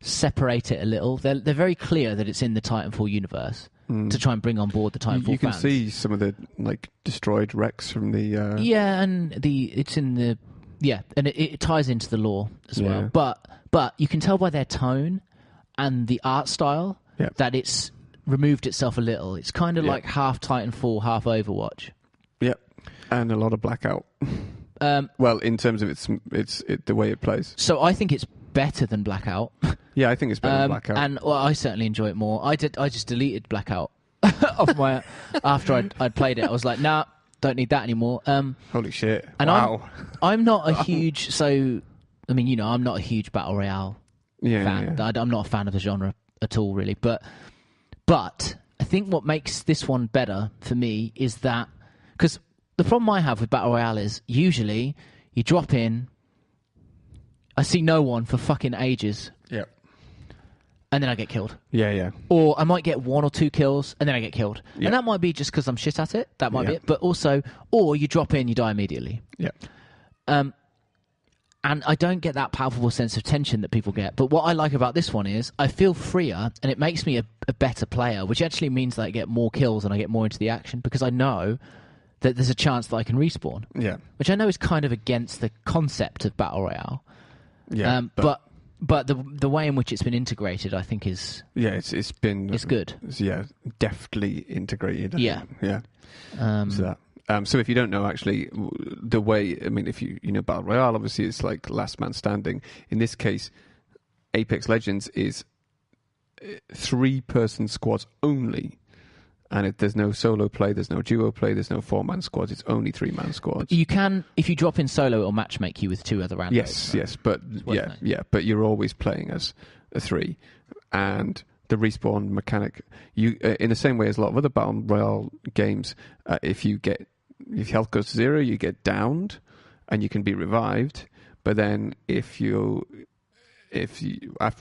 separate it a little. They're very clear that it's in the Titanfall universe to try and bring on board the Titanfall You can fans. see some of the like destroyed wrecks from the yeah, and it's in the and it ties into the lore as well. But you can tell by their tone and the art style that it's removed itself a little. It's kind of like half Titanfall, half Overwatch. Yep, and a lot of Blackout. Well, in terms of it's the way it plays. So I think it's better than Blackout. Yeah, I think it's better than Blackout. And I certainly enjoy it more. I just deleted Blackout off my after I'd played it. I was like, nah, don't need that anymore. Holy shit! And wow. I'm not a huge. So I mean, I'm not a huge battle royale fan. Yeah. I'm not a fan of the genre at all, really. But I think what makes this one better for me is that, because the problem I have with battle royale is usually you drop in, I see no one for fucking ages. Yeah. And then I get killed. Yeah. Or I might get 1 or 2 kills and then I get killed. Yeah. And that might be just because I'm shit at it. That might be it. But also, or you drop in, you die immediately. Yeah. And I don't get that palpable sense of tension that people get. But what I like about this one is I feel freer, and it makes me a better player, which actually means that I get more kills and I get more into the action, because I know that there's a chance that I can respawn. Yeah. Which I know is kind of against the concept of battle royale. Yeah. But the way in which it's been integrated, I think, is it's been good. Deftly integrated. Yeah. Yeah. So if you don't know, actually, the way, I mean, if you know Battle Royale, obviously it's like last man standing. In this case, Apex Legends is 3-person squads only. And there's no solo play, there's no duo play, there's no 4-man squads. It's only 3-man squads. You can, if you drop in solo, it'll matchmake you with 2 other randos. Yes, but but you're always playing as a 3, and the respawn mechanic, you in the same way as a lot of other battle royale games, if health goes to 0, you get downed, and you can be revived. But then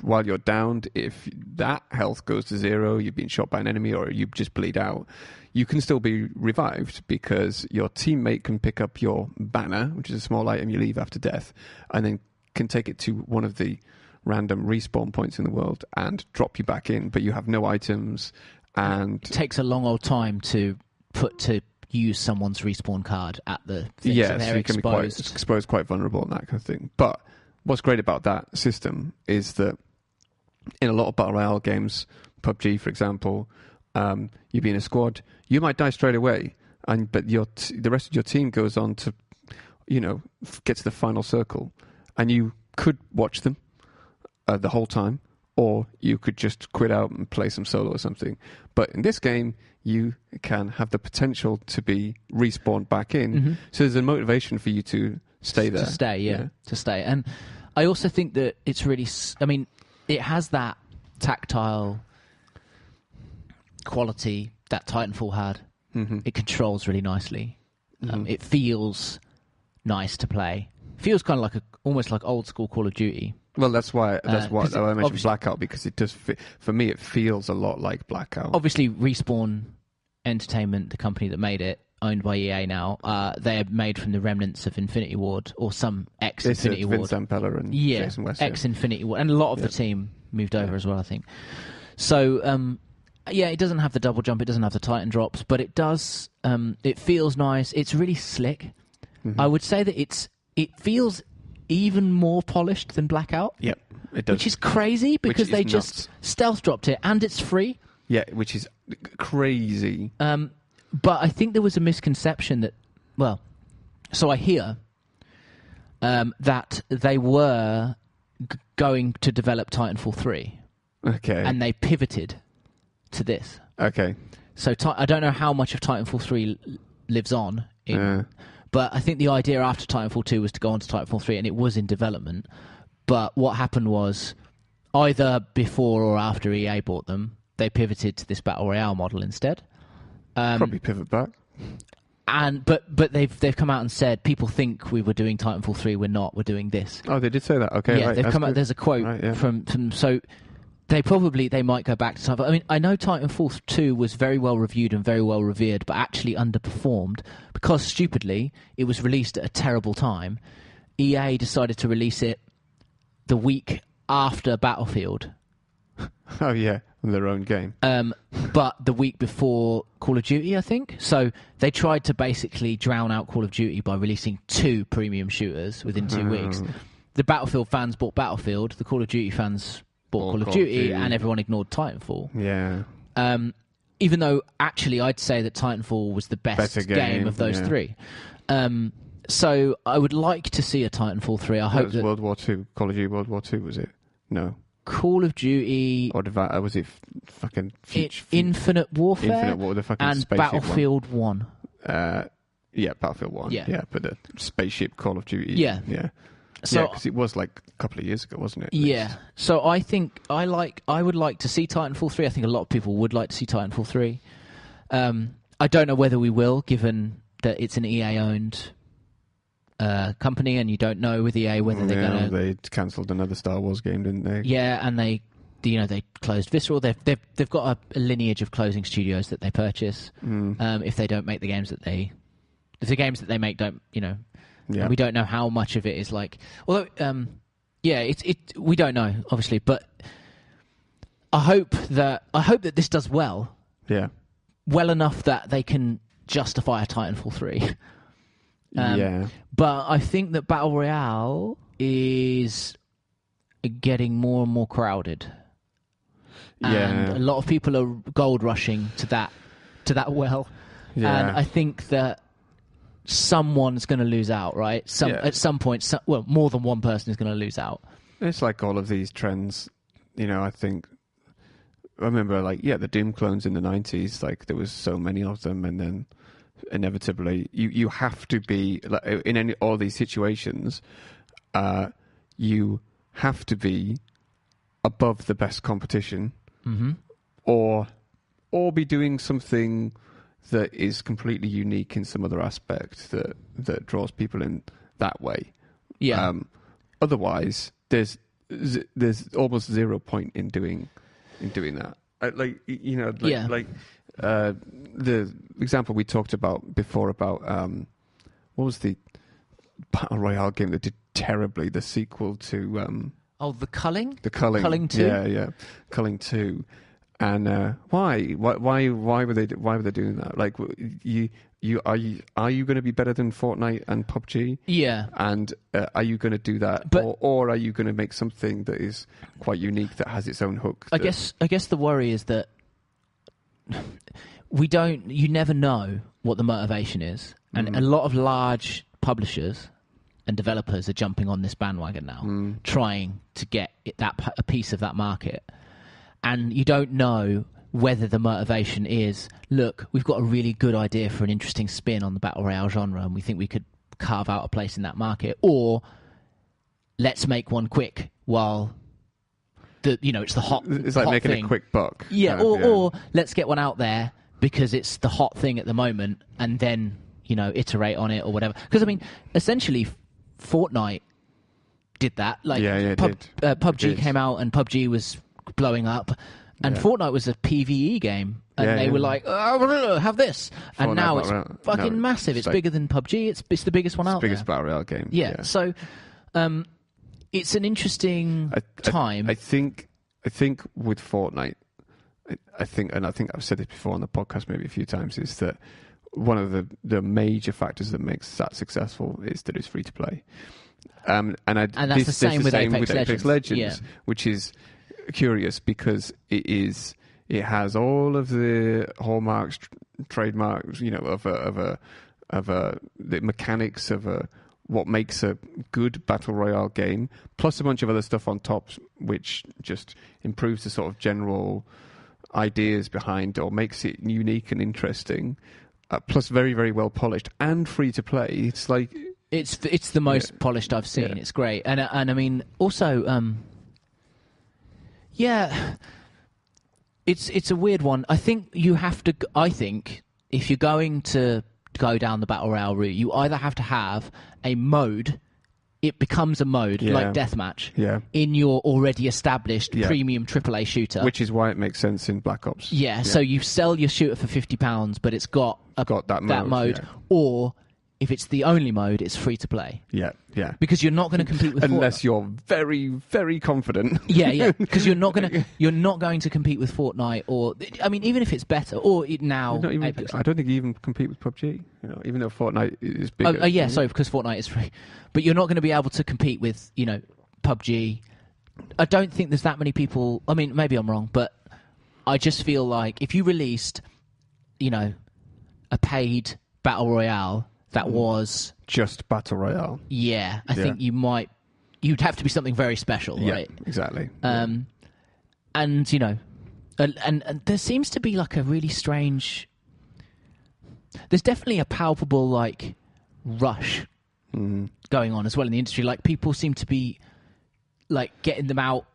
while you're downed, if that health goes to 0, you've been shot by an enemy, or you just bleed out, you can still be revived, because your teammate can pick up your banner, which is a small item you leave after death, and then can take it to one of the random respawn points in the world and drop you back in, but you have no items. And it takes a long old time to use someone's respawn card at the thing, so they're you can be quite vulnerable and that kind of thing. But what's great about that system is that in a lot of battle royale games, PUBG for example, you be in a squad, you might die straight away, but the rest of your team goes on to, get to the final circle, and you could watch them the whole time, or you could just quit out and play some solo or something. But in this game, you can have the potential to be respawned back in, mm-hmm. so there's a motivation for you to stay there. To stay. And I also think that it's really, it has that tactile quality that Titanfall had. Mm-hmm. It controls really nicely. Mm-hmm. It feels nice to play. It feels kind of almost like old school Call of Duty. Well, that's why I mentioned Blackout, because it does. For me, it feels a lot like Blackout. Obviously, Respawn Entertainment, the company that made it, owned by EA now, they are made from the remnants of Infinity Ward, or some ex-Infinity Ward. Vince Zampella and Jason West. Ex-Infinity Ward. And a lot of the team moved over as well, I think. So, it doesn't have the double jump, it doesn't have the Titan drops, but it does, it feels nice. It's really slick. Mm-hmm. I would say that it feels even more polished than Blackout. Yep, it does. Which is crazy, because they just stealth dropped it, and it's free. Yeah, which is crazy. But I think there was a misconception that, so I hear that they were going to develop Titanfall 3. Okay. And they pivoted to this. Okay. So I don't know how much of Titanfall 3 lives on. But I think the idea after Titanfall 2 was to go on to Titanfall 3, and it was in development. But what happened was, either before or after EA bought them, they pivoted to this Battle Royale model instead. Probably pivot back. But they've come out and said, people think we were doing Titanfall 3, we're not, we're doing this. Oh, they did say that? Okay, yeah, right. They've come out, there's a quote from so... They might go back to Titanfall. I mean, I know Titanfall 2 was very well reviewed and very well revered, but actually underperformed because, stupidly, it was released at a terrible time. EA decided to release it the week after Battlefield. Oh, yeah, their own game. But the week before Call of Duty, I think. So they tried to basically drown out Call of Duty by releasing 2 premium shooters within 2 weeks. The Battlefield fans bought Battlefield, the Call of Duty fans bought Call of Duty, and everyone ignored Titanfall. Yeah. Even though, actually, I'd say that Titanfall was the best game of those 3. So I would like to see a Titanfall 3. I hope that World War II. Call of Duty World War II, was it? No. Call of Duty... Or was it fucking... Infinite Warfare? Infinite War, the fucking and Battlefield 1. Yeah, Battlefield 1. Yeah, but the spaceship Call of Duty. Yeah. Yeah. So, because it was like a couple of years ago, wasn't it? Yeah. So I think I would like to see Titanfall 3. I think a lot of people would like to see Titanfall 3. I don't know whether we will, given that it's an EA-owned company, and you don't know with EA whether they're going to... They cancelled another Star Wars game, didn't they? Yeah, and they closed Visceral. They've got a lineage of closing studios that they purchase if they don't make the games that they... If the games that they make don't, Yeah. We don't know how much of it is like... Although, we don't know, obviously, but I hope that this does well. Yeah. Well enough that they can justify a Titanfall 3. Yeah. But I think that Battle Royale is getting more and more crowded. And a lot of people are gold rushing to that well. Yeah. And I think that someone's going to lose out, right? At some point, more than one person is going to lose out. It's like all of these trends, I think... I remember, the Doom clones in the 90s, there was so many of them, and then inevitably, you have to be, in all these situations, you have to be above the best competition, or be doing something that is completely unique in some other aspect that draws people in that way. Yeah. Otherwise, there's almost 0 point in doing that. The example we talked about before about what was the Battle Royale game that did terribly? The sequel to the Culling? The Culling. Culling 2? Yeah. Culling 2. And why were they doing that? Are you going to be better than Fortnite and PUBG? Yeah. And are you going to do that, or are you going to make something that is quite unique that has its own hook? I guess the worry is that you never know what the motivation is, and a lot of large publishers and developers are jumping on this bandwagon now, trying to get a piece of that market. And you don't know whether the motivation is, look, we've got a really good idea for an interesting spin on the Battle Royale genre, and we think we could carve out a place in that market, or let's make one quick while it's the hot. It's like hot making thing. a quick buck. Yeah, or let's get one out there because it's the hot thing at the moment, and then iterate on it or whatever. Because essentially, Fortnite did that. PUBG came out, and PUBG was blowing up, and Fortnite was a PvE game, and they were like, have this, and now it's fucking massive. It's bigger than PUBG. It's the biggest one out there. Biggest Battle Royale game. Yeah. So it's an interesting time. I think with Fortnite, I think I've said this before on the podcast maybe a few times, is that one of the major factors that makes that successful is that it's free to play. And that's the same with Apex Legends, which is curious because it has all of the hallmarks, trademarks, of the mechanics of what makes a good battle royale game, plus a bunch of other stuff on top, which just improves the sort of general ideas behind or makes it unique and interesting. plus very, very well polished and free to play. It's like it's the most polished I've seen. It's great, and I mean also, it's a weird one. I think you have to. I think if you're going to go down the battle royale route, you either have to have a mode. It becomes a mode like deathmatch in your already established premium AAA shooter, which is why it makes sense in Black Ops. Yeah, so you sell your shooter for £50, but it's got that mode, or if it's the only mode, it's free to play. Yeah. Because you're not going to compete with unless you're very, very confident. Yeah. Because you're not going to compete with Fortnite, or I mean, even if it's better, or now. I don't think you even compete with PUBG. Even though Fortnite is bigger. Because Fortnite is free, but you're not going to be able to compete with PUBG. I don't think there's that many people. I mean, maybe I'm wrong, but I just feel like if you released, a paid battle royale. That was just battle royale. Yeah, I think you'd have to be something very special, right? Yeah, exactly. And there seems to be like a really strange. There's definitely a palpable rush going on as well in the industry. Like people seem to be getting them out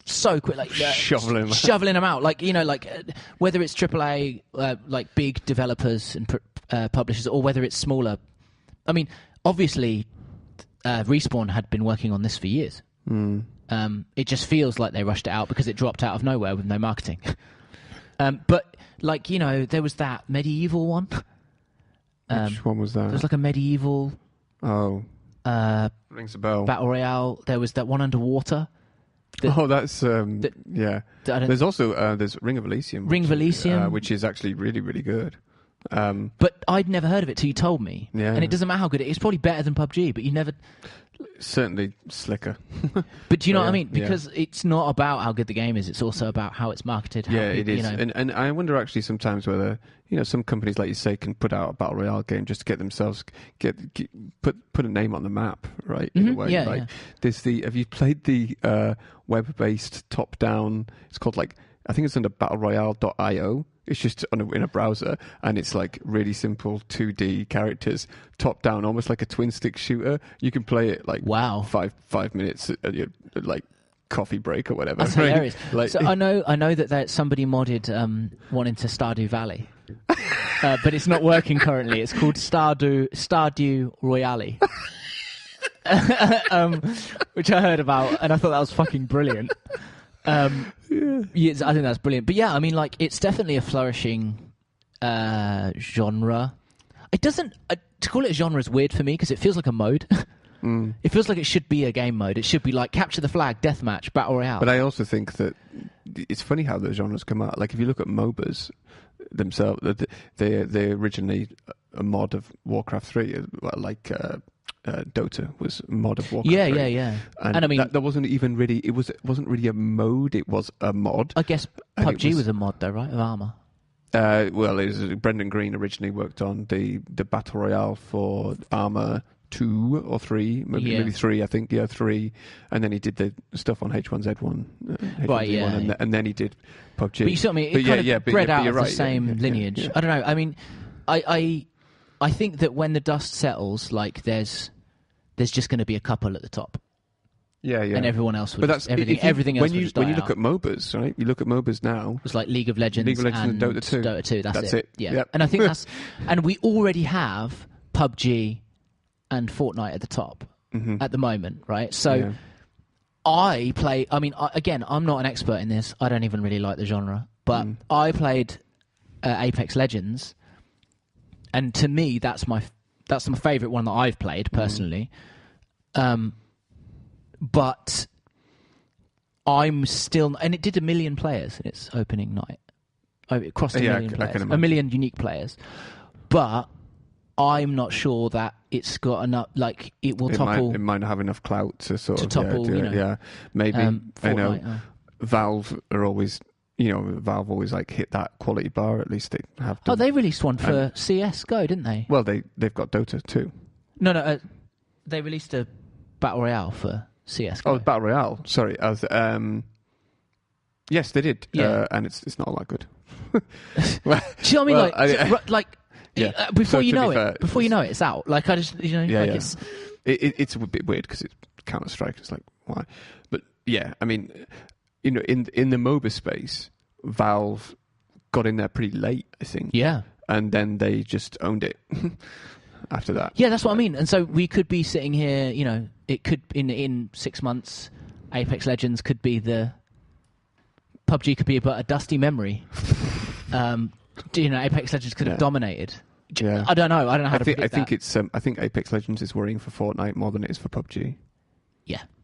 so quick, shoveling them out. Whether it's AAA, big developers and publishers, or whether it's smaller. I mean, obviously, Respawn had been working on this for years. It just feels like they rushed it out because it dropped out of nowhere with no marketing. But there was that medieval one. Which one was that? There was a medieval. Oh, rings a bell. Battle royale. There was that one underwater. That's There's also there's Ring of Elysium. Which is actually really, really good. But I'd never heard of it till you told me. Yeah. And it doesn't matter how good it is. It's probably better than PUBG, but you never. Certainly slicker. But do you know what I mean? Because it's not about how good the game is. It's also about how it's marketed. It is. And I wonder actually sometimes whether some companies, like you say, can put out a battle royale game just to get themselves put a name on the map, right? In a way. There's have you played the web-based top-down? It's called I think it's under battleroyale.io. It's just in a browser, and it's really simple 2D characters, top down, almost like a twin stick shooter. You can play it 5 minutes at your coffee break or whatever. That's hilarious. So I know that somebody modded one into Stardew Valley, but it's not working currently. It's called Stardew Royale, which I heard about, and I thought that was fucking brilliant. I think that's brilliant. But yeah, I mean, it's definitely a flourishing genre. It doesn't to call it a genre is weird for me because it feels like a mode. It feels like it should be a game mode. It should be capture the flag, deathmatch, battle royale. But I also think that it's funny how those genres come out. If you look at MOBAs themselves, they originally a mod of Warcraft 3, Dota was a mod of Warcraft 3. Yeah. And I mean, that wasn't even really. It wasn't really a mode. It was a mod. I guess PUBG was a mod, though, right? Of Armour. Well, it was Brendan Green originally worked on the battle royale for Armour 2 or 3, maybe 3. I think 3, and then he did the stuff on H1Z1, H1Z1 and then he did PUBG. But you see what I mean? It kind of bred out of the same lineage. Yeah. I don't know. I mean, I think that when the dust settles, there's just going to be a couple at the top. Yeah. And everyone else would. But that's everything else. When you look at MOBAs, right? You look at MOBAs now. It's like League of Legends and Dota 2. Dota 2. That's it. Yeah. Yep. And I think and we already have PUBG and Fortnite at the top at the moment, right? So I play. I mean, again, I'm not an expert in this. I don't even really like the genre, but I played Apex Legends. And to me, that's my favourite one that I've played personally. But I'm still, and it did 1 million players in its opening night. It crossed 1 million players, 1 million unique players. But I'm not sure that it's got enough. It will topple. It might not have enough clout to topple. Maybe Fortnite, I know. Valve are always. Valve always hit that quality bar. At least they have. They released one for CS:GO, didn't they? Well, they've got Dota too. No. They released a battle royale for CS:GO. Oh, battle royale. Sorry. Yes, they did. Yeah. And it's not all that good. Do you know what I mean? Before you know it, it's out. Like I just, it's a bit weird because it's Counter-Strike. It's like why, but yeah, I mean, in the MOBA space, Valve got in there pretty late, I think. Yeah, and then they just owned it after that. Yeah, that's what I mean. And so we could be sitting here. It could in 6 months, Apex Legends could be PUBG could be but a dusty memory. Apex Legends could have dominated. Yeah. I don't know. I don't know how to predict that. I think Apex Legends is worrying for Fortnite more than it is for PUBG.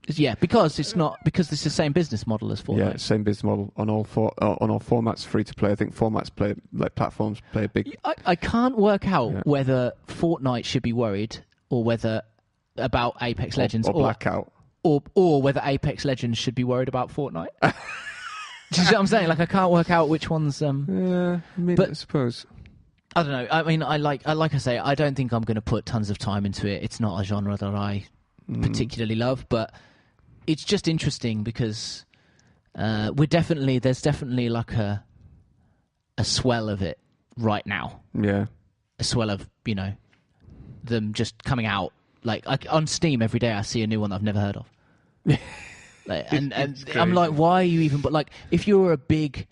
Yeah, because it's the same business model as Fortnite. Yeah, same business model on all formats, free to play. I think platforms play a big. I can't work out whether Fortnite should be worried or whether about Apex Legends or Blackout, or whether Apex Legends should be worried about Fortnite. Do you see what I'm saying? Like I can't work out which one's. I suppose. I don't know. I mean, like I say, I don't think I'm going to put tons of time into it. It's not a genre that I particularly love, but it's just interesting because there's definitely like a swell of it right now. Yeah, a swell of them just coming out. Like on Steam every day, I see a new one that I've never heard of. And I'm like, why are you even? But like, if you're a big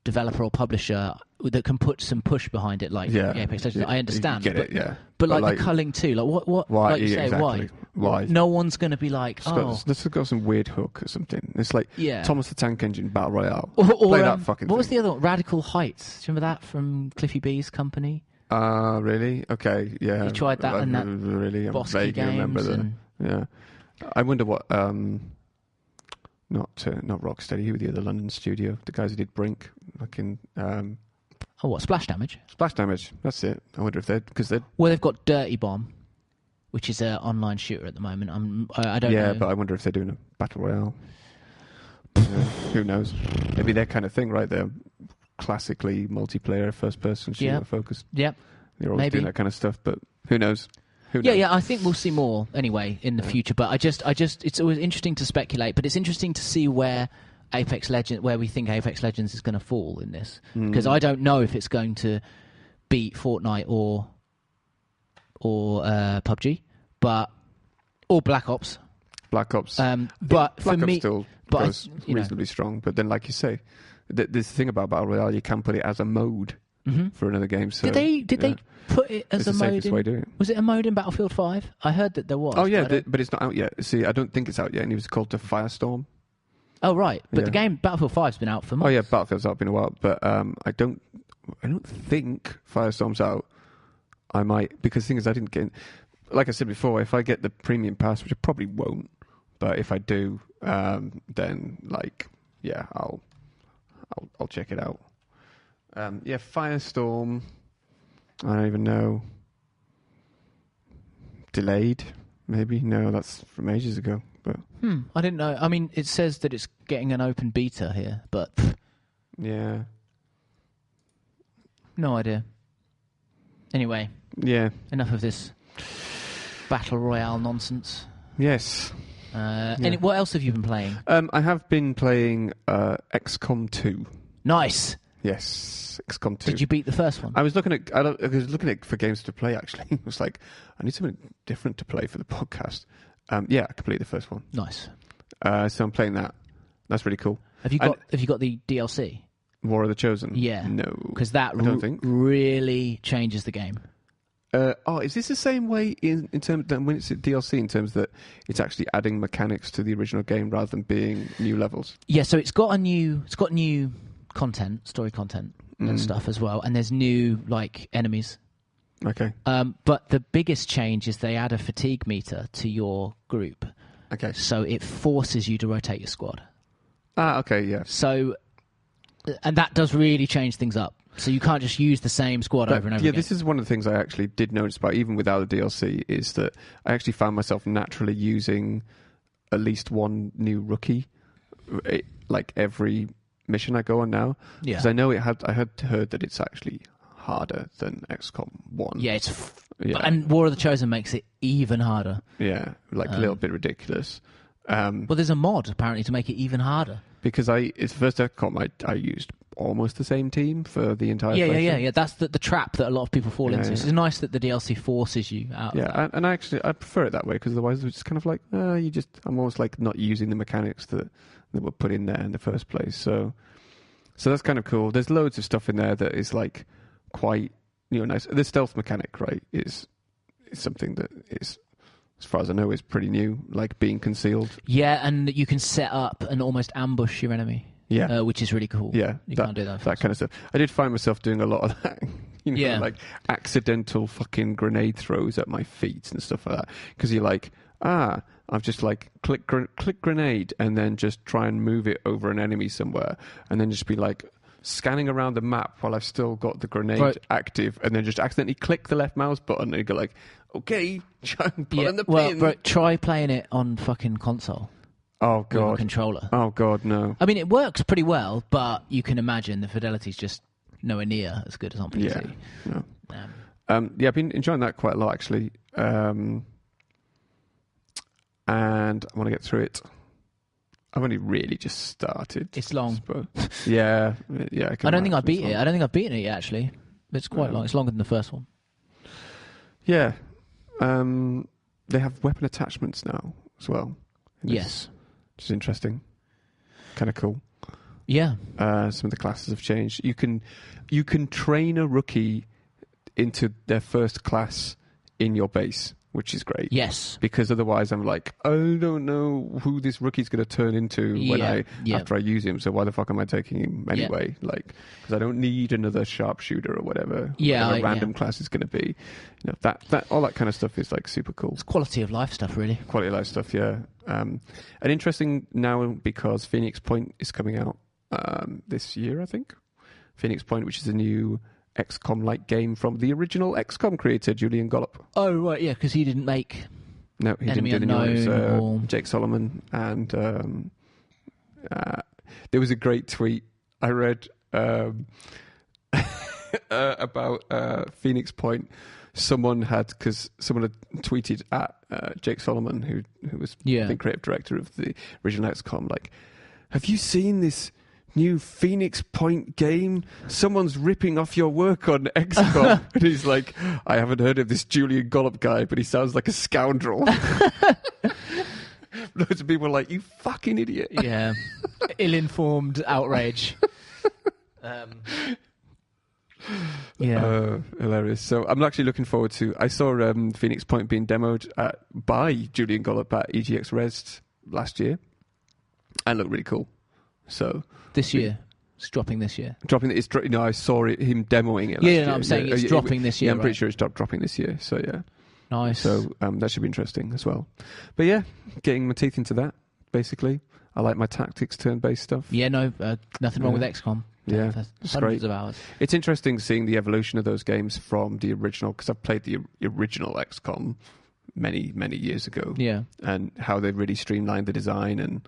developer or publisher that can put some push behind it, like Apex Legends, I understand. Get it, yeah. But like the culling too, like what? Why? Like you say, exactly. Why? No one's going to be like, This has got some weird hook or something. It's like Thomas the Tank Engine Battle Royale. Or play that fucking. What was the other one? Radical Heights. Do you remember that from Cliffy B's company? Really? Okay, yeah. You tried that and that. Really, I vaguely remember that. Yeah. I wonder what. Not Rocksteady. Who were the other London studio? The guys who did Brink. Fucking. What? Splash Damage. Splash Damage. That's it. I wonder if they're Well, they've got Dirty Bomb, which is an online shooter at the moment. I don't know. Yeah, but I wonder if they're doing a battle royale. Who knows? Maybe their kind of thing, right? They're classically multiplayer, first-person shooter focused. Yep. They're always doing that kind of stuff, but who knows? Yeah, I think we'll see more anyway in the future. But I just, it's always interesting to speculate. But it's interesting to see where we think Apex Legends is going to fall in this, because I don't know if it's going to beat Fortnite or PUBG, or Black Ops. Black Ops. But Black for me, Ops still goes reasonably strong. But then, like you say, there's the thing about Battle Royale, you can put it as a mode for another game. So did they put it as it's a mode? Way doing it. Was it a mode in Battlefield 5? I heard that there was. Oh yeah, but it's not out yet. See, I don't think it's out yet, and it was called to Firestorm. Oh right, but the game Battlefield 5's been out for months. Oh yeah, Battlefield's out been a while, but I don't think Firestorm's out. I might, because the thing is, I didn't get. Like I said before, if I get the premium pass, which I probably won't, but if I do, then I'll check it out. Firestorm. I don't even know. Delayed, maybe? No, that's from ages ago. But I didn't know. I mean, it says that it's getting an open beta here, but yeah, no idea. Anyway, enough of this battle royale nonsense. Yes. What else have you been playing? I have been playing XCom 2. Nice. Yes, XCOM 2. Did you beat the first one? I was looking at for games to play. Actually, it was like I need something different to play for the podcast. I completed the first one. Nice. So I'm playing that. That's really cool. Have you got the DLC? War of the Chosen? Yeah. No. Because that really changes the game. Is this the same way in terms that when it's a DLC, in terms that it's actually adding mechanics to the original game rather than being new levels? Yeah, so it's got new content, story content and stuff as well, and there's new enemies. Okay. But the biggest change is they add a fatigue meter to your group. Okay. So it forces you to rotate your squad. Okay, yeah. So, and that does really change things up. So you can't just use the same squad over and over again. Yeah, this is one of the things I actually did notice about, even without the DLC, is that I actually found myself naturally using at least one new rookie, every mission I go on now. Yeah. Because I know I had heard that it's actually harder than XCOM 1. Yeah, and War of the Chosen makes it even harder. Yeah, a little bit ridiculous. Well, there's a mod apparently to make it even harder. Because it's the first XCOM I used almost the same team for the entire. Yeah. That's the trap that a lot of people fall into. It's nice that the DLC forces you out. Yeah, of that. and actually I prefer it that way because otherwise it's kind of like I'm almost like not using the mechanics that were put in there in the first place. So that's kind of cool. There's loads of stuff in there that is like quite nice. The stealth mechanic, right, is something that is, as far as I know, is pretty new, like being concealed. Yeah, and you can set up and almost ambush your enemy. Yeah, which is really cool. Yeah, you can't do that kind of stuff. I did find myself doing a lot of that. Like accidental fucking grenade throws at my feet and stuff like that. Because you're like, I've just like click grenade and then just try and move it over an enemy somewhere, and then just be like scanning around the map while I've still got the grenade active, and then just accidentally click the left mouse button and you go like, okay, put in the pin. Well, try playing it on fucking console. Oh god, with a controller. Oh god, no. I mean, it works pretty well, but you can imagine the fidelity's just nowhere near as good as on PC. Yeah, no. I've been enjoying that quite a lot actually, and I want to get through it. I've only really just started. It's long. Yeah. I don't think I've beaten it. I don't think I've beaten it yet, actually. It's quite long. It's longer than the first one. Yeah. They have weapon attachments now as well. Yes. Which is interesting. Kind of cool. Yeah. Some of the classes have changed. You can train a rookie into their first class in your base, which is great. Yes. Because otherwise I'm like, I don't know who this rookie's going to turn into after I use him, so why the fuck am I taking him anyway? Yeah. Like, because I don't need another sharpshooter or whatever random class is going to be. That all that kind of stuff is like super cool. It's quality of life stuff, really. Quality of life stuff, yeah. And interesting now because Phoenix Point is coming out this year, I think. Phoenix Point, which is a new XCOM-like game from the original XCOM creator, Julian Gollop. Oh, right, yeah, because he didn't make... No, he Enemy didn't do Unknown the new or... Jake Solomon. And there was a great tweet I read about Phoenix Point. Someone had tweeted at Jake Solomon, who was the creative director of the original XCOM, like, have you seen this new Phoenix Point game? Someone's ripping off your work on XCOM. And he's like, I haven't heard of this Julian Gollop guy, but he sounds like a scoundrel. Loads of people are like, you fucking idiot. Yeah. Ill-informed outrage. Hilarious. So I'm actually looking forward to... I saw Phoenix Point being demoed by Julian Gollop at EGX Res last year. And looked really cool. So... This year? It's dropping this year? I saw him demoing it last year. I'm saying it's dropping this year. Yeah, I'm pretty sure it's dropping this year. So, yeah. Nice. So, that should be interesting as well. But, yeah, getting my teeth into that, basically. I like my tactics turn-based stuff. Yeah, no, nothing wrong with XCOM. Yeah, it's hundreds great. Of hours. It's interesting seeing the evolution of those games from the original, because I've played the original XCOM many, many years ago. Yeah. And how they really streamlined the design, and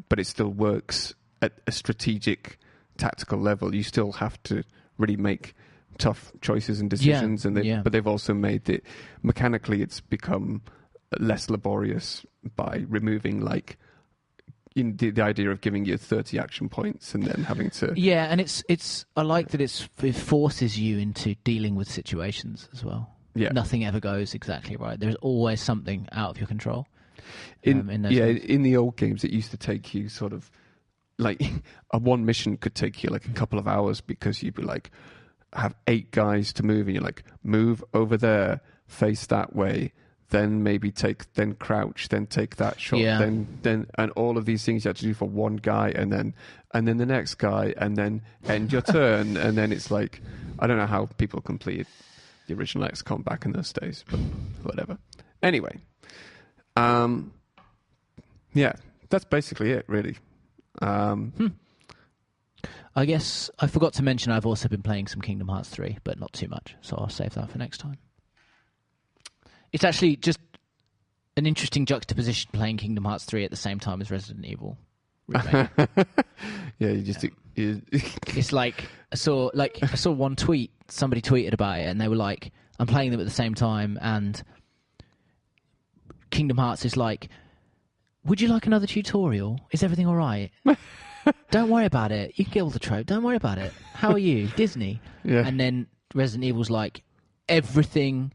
but it still works at a strategic, tactical level. You still have to really make tough choices and decisions, but they've also made it mechanically. It's become less laborious by removing the idea of giving you 30 action points and then having to... Yeah, and it's I like that it forces you into dealing with situations as well. Yeah. Nothing ever goes exactly right. There's always something out of your control. In the old games, it used to take you sort of... Like, one mission could take you like a couple of hours because you'd be like, have 8 guys to move, and you're like, move over there, face that way, then maybe then crouch, then take that shot, then and all of these things you have to do for one guy, and then the next guy, and then end your turn, and then it's like, I don't know how people completed the original XCOM back in those days, but whatever. Anyway, yeah, that's basically it, really. I guess I forgot to mention I've also been playing some Kingdom Hearts 3, but not too much, so I'll save that for next time. It's actually just an interesting juxtaposition playing Kingdom Hearts 3 at the same time as Resident Evil Remake. It's like I saw one tweet, somebody tweeted about it, and they were like, I'm playing them at the same time, and Kingdom Hearts is like, would you like another tutorial? Is everything all right? Don't worry about it. You can get all the trope. Don't worry about it. How are you? Disney. Yeah. And then Resident Evil's like, everything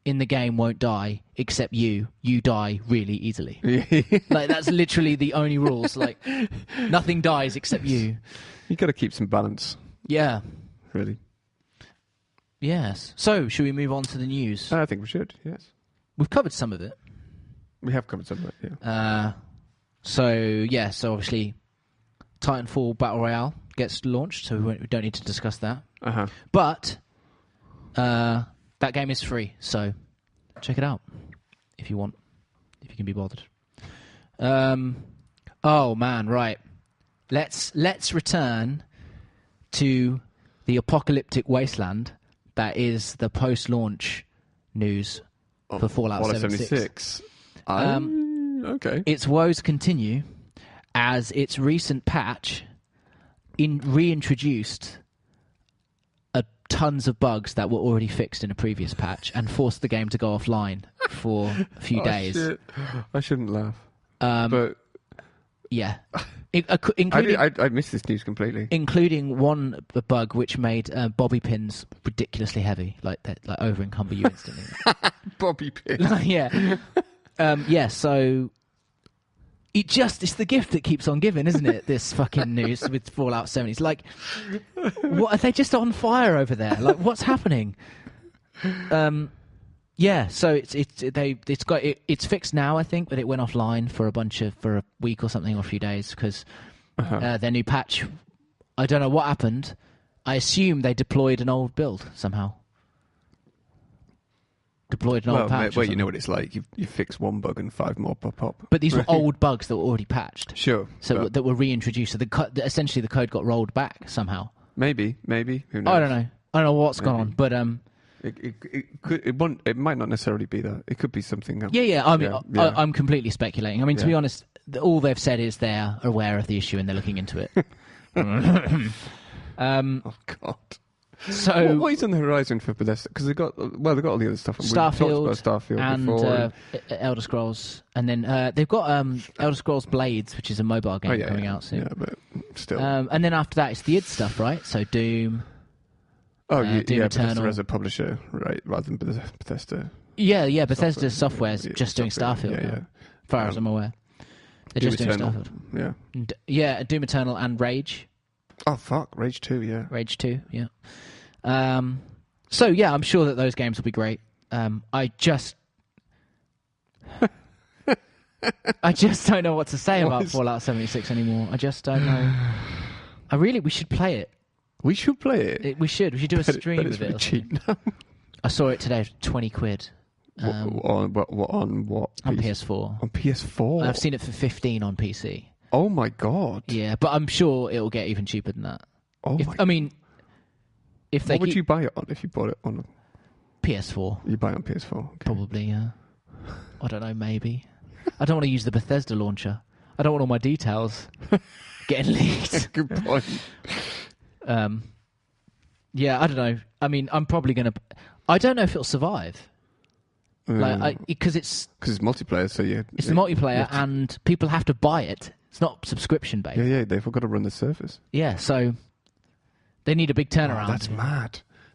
in the game won't die except you. You die really easily. Like, that's literally the only rules. Like, nothing dies except you. You got to keep some balance. Yeah. Really. Yes. So, should we move on to the news? I think we should, yes. We've covered some of it. We have covered some of it, yeah. So obviously, Titanfall Battle Royale gets launched, so we don't need to discuss that. Uh-huh. But that game is free, so check it out if you want, if you can be bothered. Oh man, right. Let's return to the apocalyptic wasteland that is the post-launch news for Fallout 76. Okay. Its woes continue as its recent patch reintroduced tons of bugs that were already fixed in a previous patch and forced the game to go offline for a few days. Shit. I shouldn't laugh. But yeah. I missed this news completely. Including one bug which made bobby pins ridiculously heavy, like over encumber you instantly. Bobby pins. Yeah. So it's the gift that keeps on giving, isn't it? This fucking news with Fallout 70. It's like, what are they just on fire over there? Like, what's happening? So it's fixed now, I think, but it went offline for a week or something, or a few days, because their new patch, I don't know what happened. I assume they deployed an old build somehow. Old patch. Well, you know what it's like. You fix one bug and 5 more pop up. But these were old bugs that were already patched. Sure. So that were reintroduced. So essentially the code got rolled back somehow. Maybe. Who knows? I don't know what's gone on, but it might not necessarily be that. It could be something else. Yeah. I'm completely speculating. I mean, to be honest, all they've said is they're aware of the issue and they're looking into it. Oh God. So what is on the horizon for Bethesda? Because they've got all the other stuff. Starfield and before. Elder Scrolls, and then they've got Elder Scrolls Blades, which is a mobile game coming out soon. Yeah, but still. And then after that, it's the id stuff, right? So Doom. Doom Eternal. Bethesda as a publisher, right, rather than Bethesda. Yeah. Bethesda's software is just doing Starfield. Yeah. As far as I'm aware, they're just doing Starfield. Yeah. Doom Eternal and Rage. Oh fuck, Rage 2, yeah. Rage 2, yeah. So yeah, I'm sure that those games will be great. I just don't know what to say about Fallout 76 anymore. I just don't know. We should play it. We should play it. We should do a stream of it. Really cheap now. I saw it today for 20 quid. On what? On PS4. On PS4? I've seen it for 15 on PC. Oh my God. Yeah, but I'm sure it'll get even cheaper than that. What would you buy it on if you bought it on PS4? You buy it on PS4? Okay. Probably, yeah. I don't know, maybe. I don't want to use the Bethesda launcher. I don't want all my details getting leaked. Good point. Yeah, I don't know. I mean, I'm probably going to... I don't know if it'll survive. Because it's multiplayer, so yeah. It's the multiplayer, and people have to buy it. It's not subscription based. Yeah, they've got to run the service. Yeah, so they need a big turnaround.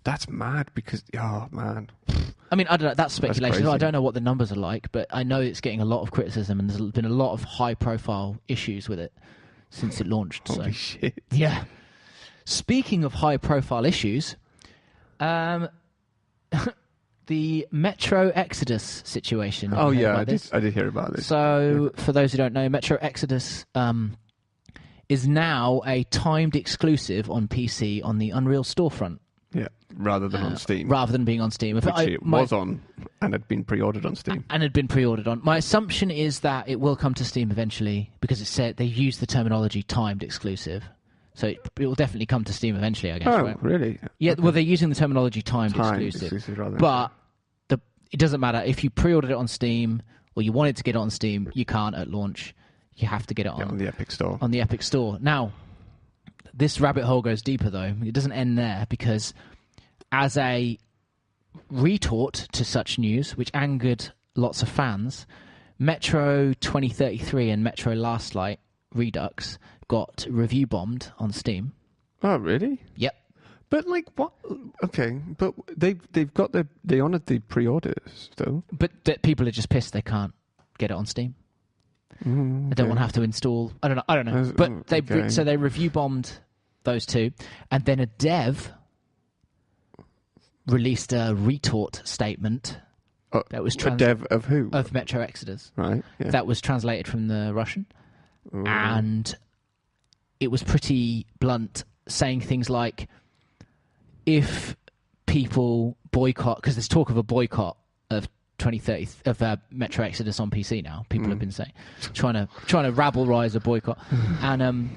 That's mad because man. I mean, I don't know. That's speculation. That's I don't know what the numbers are like, but I know it's getting a lot of criticism, and there's been a lot of high-profile issues with it since it launched. Holy shit! Yeah. Speaking of high-profile issues, the Metro Exodus situation. Oh yeah, I did hear about this. So, for those who don't know, Metro Exodus is now a timed exclusive on PC on the Unreal storefront. Yeah, rather than on Steam. Rather than being on Steam. Which it was on and had been pre-ordered on Steam. And had been pre-ordered on. My assumption is that it will come to Steam eventually because it said they used the terminology timed exclusive. So it will definitely come to Steam eventually, I guess. Oh, right? really? Yeah, okay. Well, they're using the terminology timed exclusive rather. But it doesn't matter. If you pre-ordered it on Steam or you wanted to get it on Steam, you can't at launch. You have to get it on the Epic Store. On the Epic Store. Now, this rabbit hole goes deeper, though. It doesn't end there because as a retort to such news, which angered lots of fans, Metro 2033 and Metro Last Light Redux got review bombed on Steam. Oh, really? Yep. But like what? Okay, but they've got they honoured the pre-orders though. But people are just pissed they can't get it on Steam. Okay. They don't want to have to install. I don't know. But they review bombed those two, and then a dev released a retort statement. That was a dev of who? Of Metro Exodus. Right. Yeah. That was translated from the Russian, Ooh. and it was pretty blunt, saying things like, if people boycott, because there's talk of a boycott of 2030 of Metro Exodus on PC now. People have been saying, trying to rabble-rise a boycott, and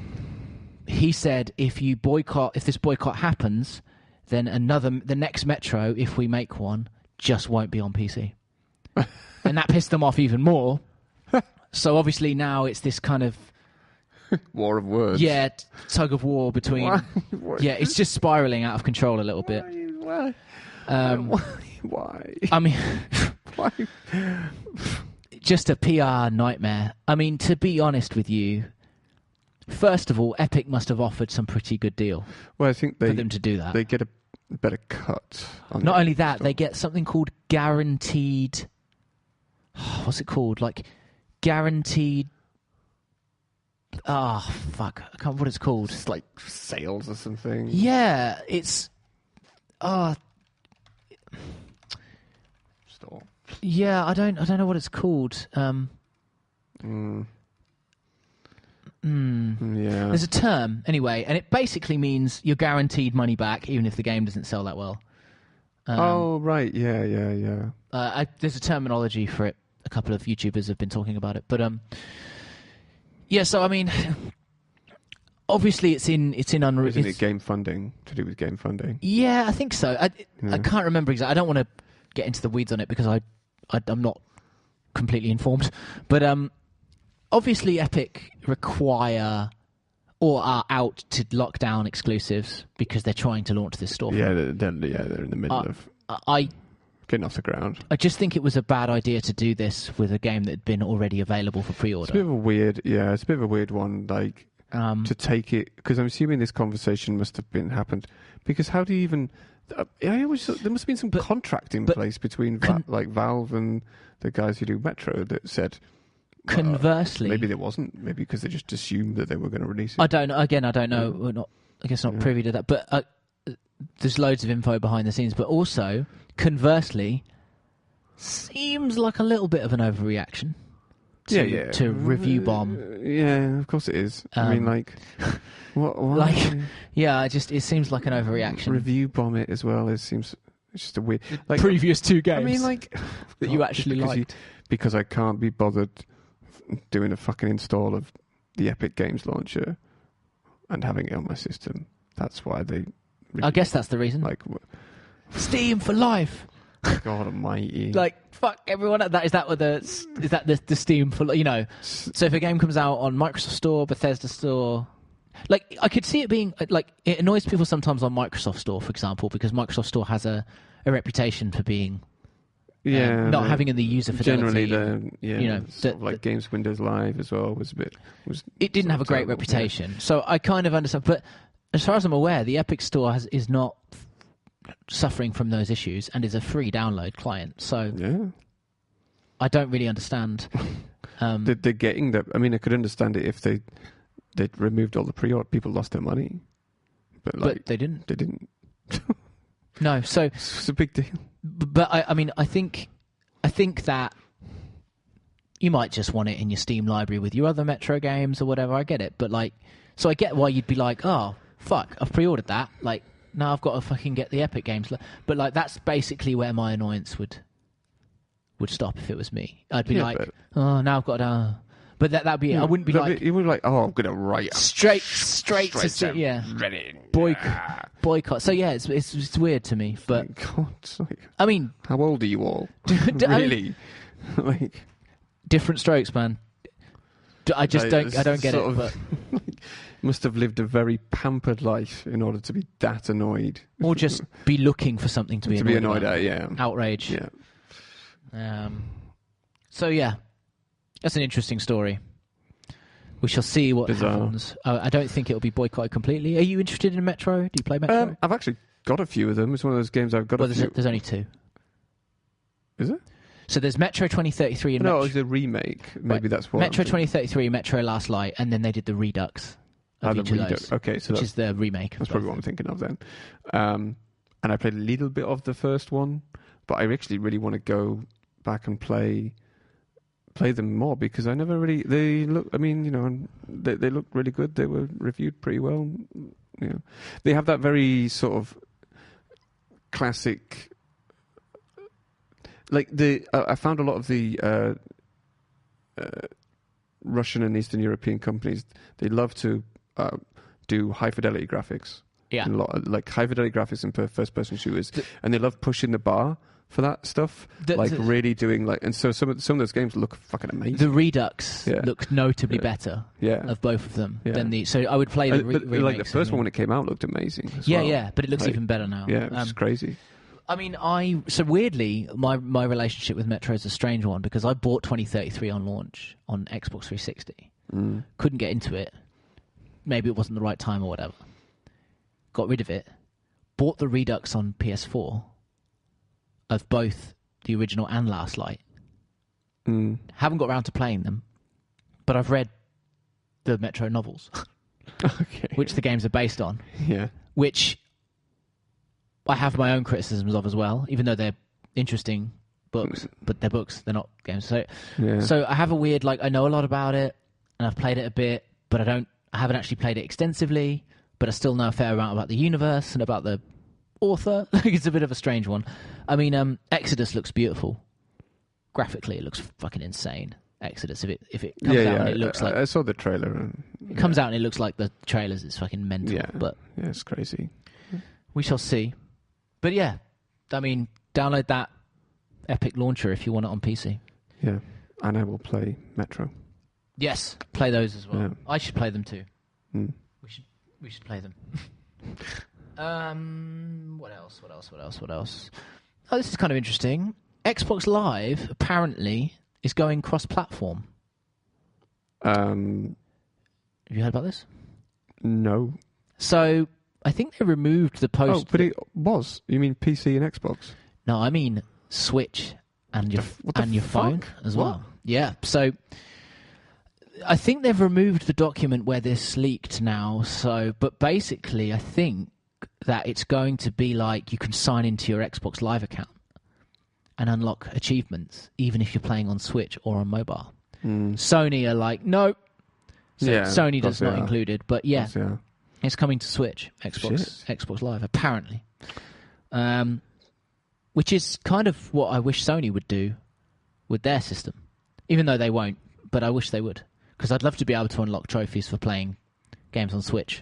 he said if this boycott happens, then the next Metro, if we make one, just won't be on PC, and that pissed them off even more. So obviously now it's this kind of war of words. Yeah, tug of war between. Why? Yeah, it's just spiraling out of control a little bit. Why? Why? I mean, why? Just a PR nightmare. I mean, to be honest with you, first of all, Epic must have offered some pretty good deal. Well, I think for them to do that. They get a better cut. Not only that, they get something called guaranteed. What's it called? Like guaranteed. Oh, fuck. I can't remember what it's called. It's like sales or something. Yeah, it's... Store. Yeah, I don't know what it's called. Yeah. There's a term, anyway, and it basically means you're guaranteed money back even if the game doesn't sell that well. Oh, right. Yeah. There's a terminology for it. A couple of YouTubers have been talking about it. But... yeah, so I mean, obviously it's in Unreal. Isn't it game funding? To do with game funding? Yeah, I think so. I can't remember exactly. I don't want to get into the weeds on it because I'm not completely informed. But obviously Epic require or are out to lock down exclusives because they're trying to launch this store. Yeah, they're in the middle of getting off the ground. I just think it was a bad idea to do this with a game that had been already available for pre-order. It's a bit of a weird one, like, to take it, because I'm assuming this conversation must have happened, because how do you even... there must have been some contract in place between Valve and the guys who do Metro that said... Conversely... maybe there wasn't, maybe because they just assumed that they were going to release it. I don't know. Again, I don't know. We're not, I guess, not privy to that, but there's loads of info behind the scenes, but also... Conversely, seems like a little bit of an overreaction to review bomb. Yeah, of course it is. I mean, like, what? It seems like an overreaction. Review bomb it as well. It's just a weird. Like, previous two games. I mean, like that you actually liked. Because I can't be bothered doing a fucking install of the Epic Games launcher and having it on my system. That's why they. I guess that's the reason. Like. Steam for life. God Almighty! Like fuck everyone. Is that the Steam for So if a game comes out on Microsoft Store, Bethesda Store, like I could see it being like it annoys people sometimes on Microsoft Store, for example, because Microsoft Store has a reputation for being not having the user fidelity. Generally, like Games Windows Live as well it didn't have a great reputation. Yeah. So I kind of understand, but as far as I'm aware, the Epic Store is not suffering from those issues and is a free download client. So I don't really understand. They're getting that. I mean, I could understand it if they removed all the pre-order. People lost their money, but they didn't. They didn't. No, so it's a big deal. But I mean, I think that you might just want it in your Steam library with your other Metro games or whatever. I get it, but so I get why you'd be like, oh fuck, I've pre-ordered that. Like. Now I've got to fucking get the Epic Games. But that's basically where my annoyance would stop if it was me. I'd be now I've got to... But that'd be it. I wouldn't be like... You would be like, I'm going to write... Straight to boycott. So yeah, it's weird to me, but... God, I mean... How old are you all? Really? Different strokes, man. I just don't get it, but... Must have lived a very pampered life in order to be that annoyed. Or just be looking for something to be annoyed at, yeah. Outrage. Yeah. So, yeah. That's an interesting story. We shall see what happens. I don't think it'll be boycotted completely. Are you interested in Metro? Do you play Metro? I've actually got a few of them. It's one of those games I've got a few. There's only 2. Is it? So there's Metro 2033 and it's a remake. Maybe that's what Metro 2033, Metro Last Light, and then they did the Redux of each of those. Okay, so which is the remake. That's probably what I'm thinking of then. And I played a little bit of the first one, but I actually really want to go back and play them more because I never really. They look. I mean, they look really good. They were reviewed pretty well. They have that very sort of classic. Like I found a lot of the Russian and Eastern European companies. They love to do high fidelity graphics. Yeah, like high fidelity graphics in first person shooters, and they love pushing the bar for that stuff, really doing and so some of those games look fucking amazing. The Redux looked notably better of both of them than the. So I would play the remakes. Like the first one when it came out looked amazing. But it looks even better now. Yeah, it's crazy. I mean, so weirdly, my relationship with Metro is a strange one because I bought 2033 on launch on Xbox 360. Couldn't get into it. Maybe it wasn't the right time or whatever. Got rid of it. Bought the Redux on PS4. Of both the original and Last Light. Haven't got around to playing them, but I've read the Metro novels, which the games are based on. Yeah, which I have my own criticisms of as well, even though they're interesting books, but they're books, they're not games. So I have a weird I know a lot about it, and I've played it a bit, but I haven't actually played it extensively, but I still know a fair amount about the universe and about the author. It's a bit of a strange one. I mean, Exodus looks beautiful. Graphically, it looks fucking insane. Exodus, if it comes out and it looks like... I saw the trailer. And, it comes out and it looks like the trailers. It's fucking mental. Yeah, but it's crazy. We shall see. But yeah, I mean, download that Epic launcher if you want it on PC. Yeah, and I will play Metro. Yes, play those as well. Yeah. I should play them too. We should play them. What else? Oh, this is kind of interesting. Xbox Live apparently is going cross-platform. Have you heard about this? No. So I think they removed the post. Oh, but it was. You mean PC and Xbox? No, I mean Switch and your phone as well. Yeah. So I think they've removed the document where this leaked now. So, but basically, I think that it's going to be like you can sign into your Xbox Live account and unlock achievements, even if you're playing on Switch or on mobile. Sony are like, no. So Sony does not included, but it's coming to Switch, Xbox Live, apparently. Which is kind of what I wish Sony would do with their system, even though they won't, but I wish they would, because I'd love to be able to unlock trophies for playing games on Switch.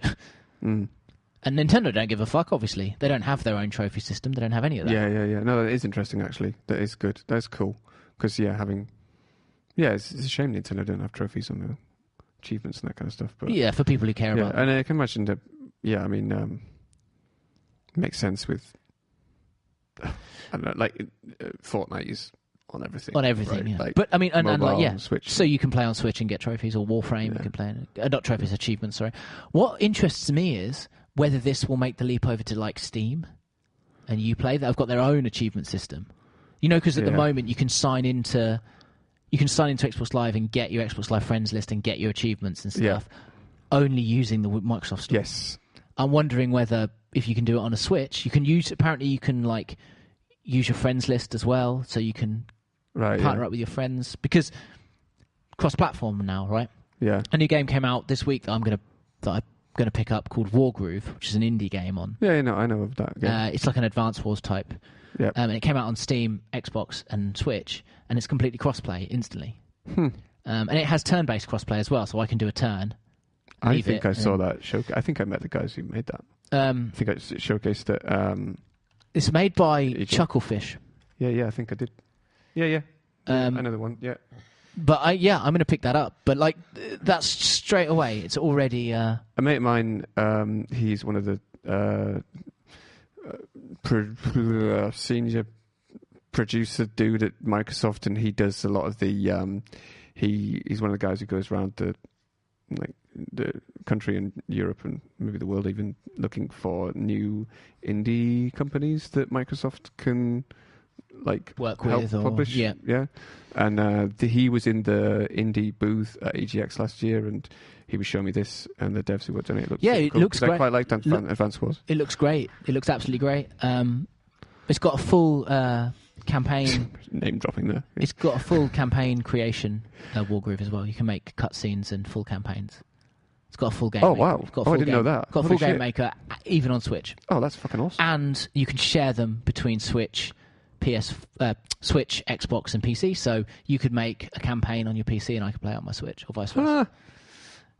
And Nintendo don't give a fuck, obviously. They don't have their own trophy system. They don't have any of that. Yeah. No, that is interesting, actually. That is good. That's cool. Because, it's a shame Nintendo don't have trophies on the achievements and that kind of stuff. But yeah, for people who care about them. And I can imagine that, it makes sense with, I don't know, Fortnite is on everything. On everything, right? yeah. Like, but, I mean, and Switch. So you can play on Switch and get trophies, or Warframe, you can play, not trophies, achievements, sorry. What interests me is whether this will make the leap over to, Steam and Uplay. They've got their own achievement system. Because at the moment you can sign into Xbox Live and get your Xbox Live friends list and get your achievements and stuff only using the Microsoft Store. Yes. I'm wondering whether if you can do it on a Switch, you can use your friends list as well, so you can partner up with your friends, because cross-platform now, right? Yeah. A new game came out this week that I'm going to pick up called Wargroove, which is an indie game on. Yeah, I know of that game. It's like an Advance Wars type. Yeah. And it came out on Steam, Xbox, and Switch, and it's completely cross-play instantly. And it has turn-based cross-play as well, so I can do a turn. I think I saw that showcase. I think I met the guys who made that. I think I showcased it. It's made by Chucklefish. Yeah, I think I did. Yeah. Another one, yeah. But I'm going to pick that up. But that's straight away. It's already. A mate of mine, he's one of the senior producer dude at Microsoft, and he does a lot of the. He's one of the guys who goes around the like the country and Europe and maybe the world even looking for new indie companies that Microsoft can like work help with or publish. yeah. And he was in the indie booth at EGX last year, and he was showing me this and the devs who worked on it. It cool, looks great. I quite liked Advance Wars. It looks great. It looks absolutely great. It's got a full campaign. Name dropping there. It's got a full campaign creation Wargroove as well. You can make cutscenes and full campaigns. It's got a full game. Oh, maker. wow. It's got a full I didn't know that. It's got a full game maker, even on Switch. Oh, that's fucking awesome. And you can share them between Switch, Switch, Xbox, and PC. So you could make a campaign on your PC, and I could play it on my Switch, or vice versa.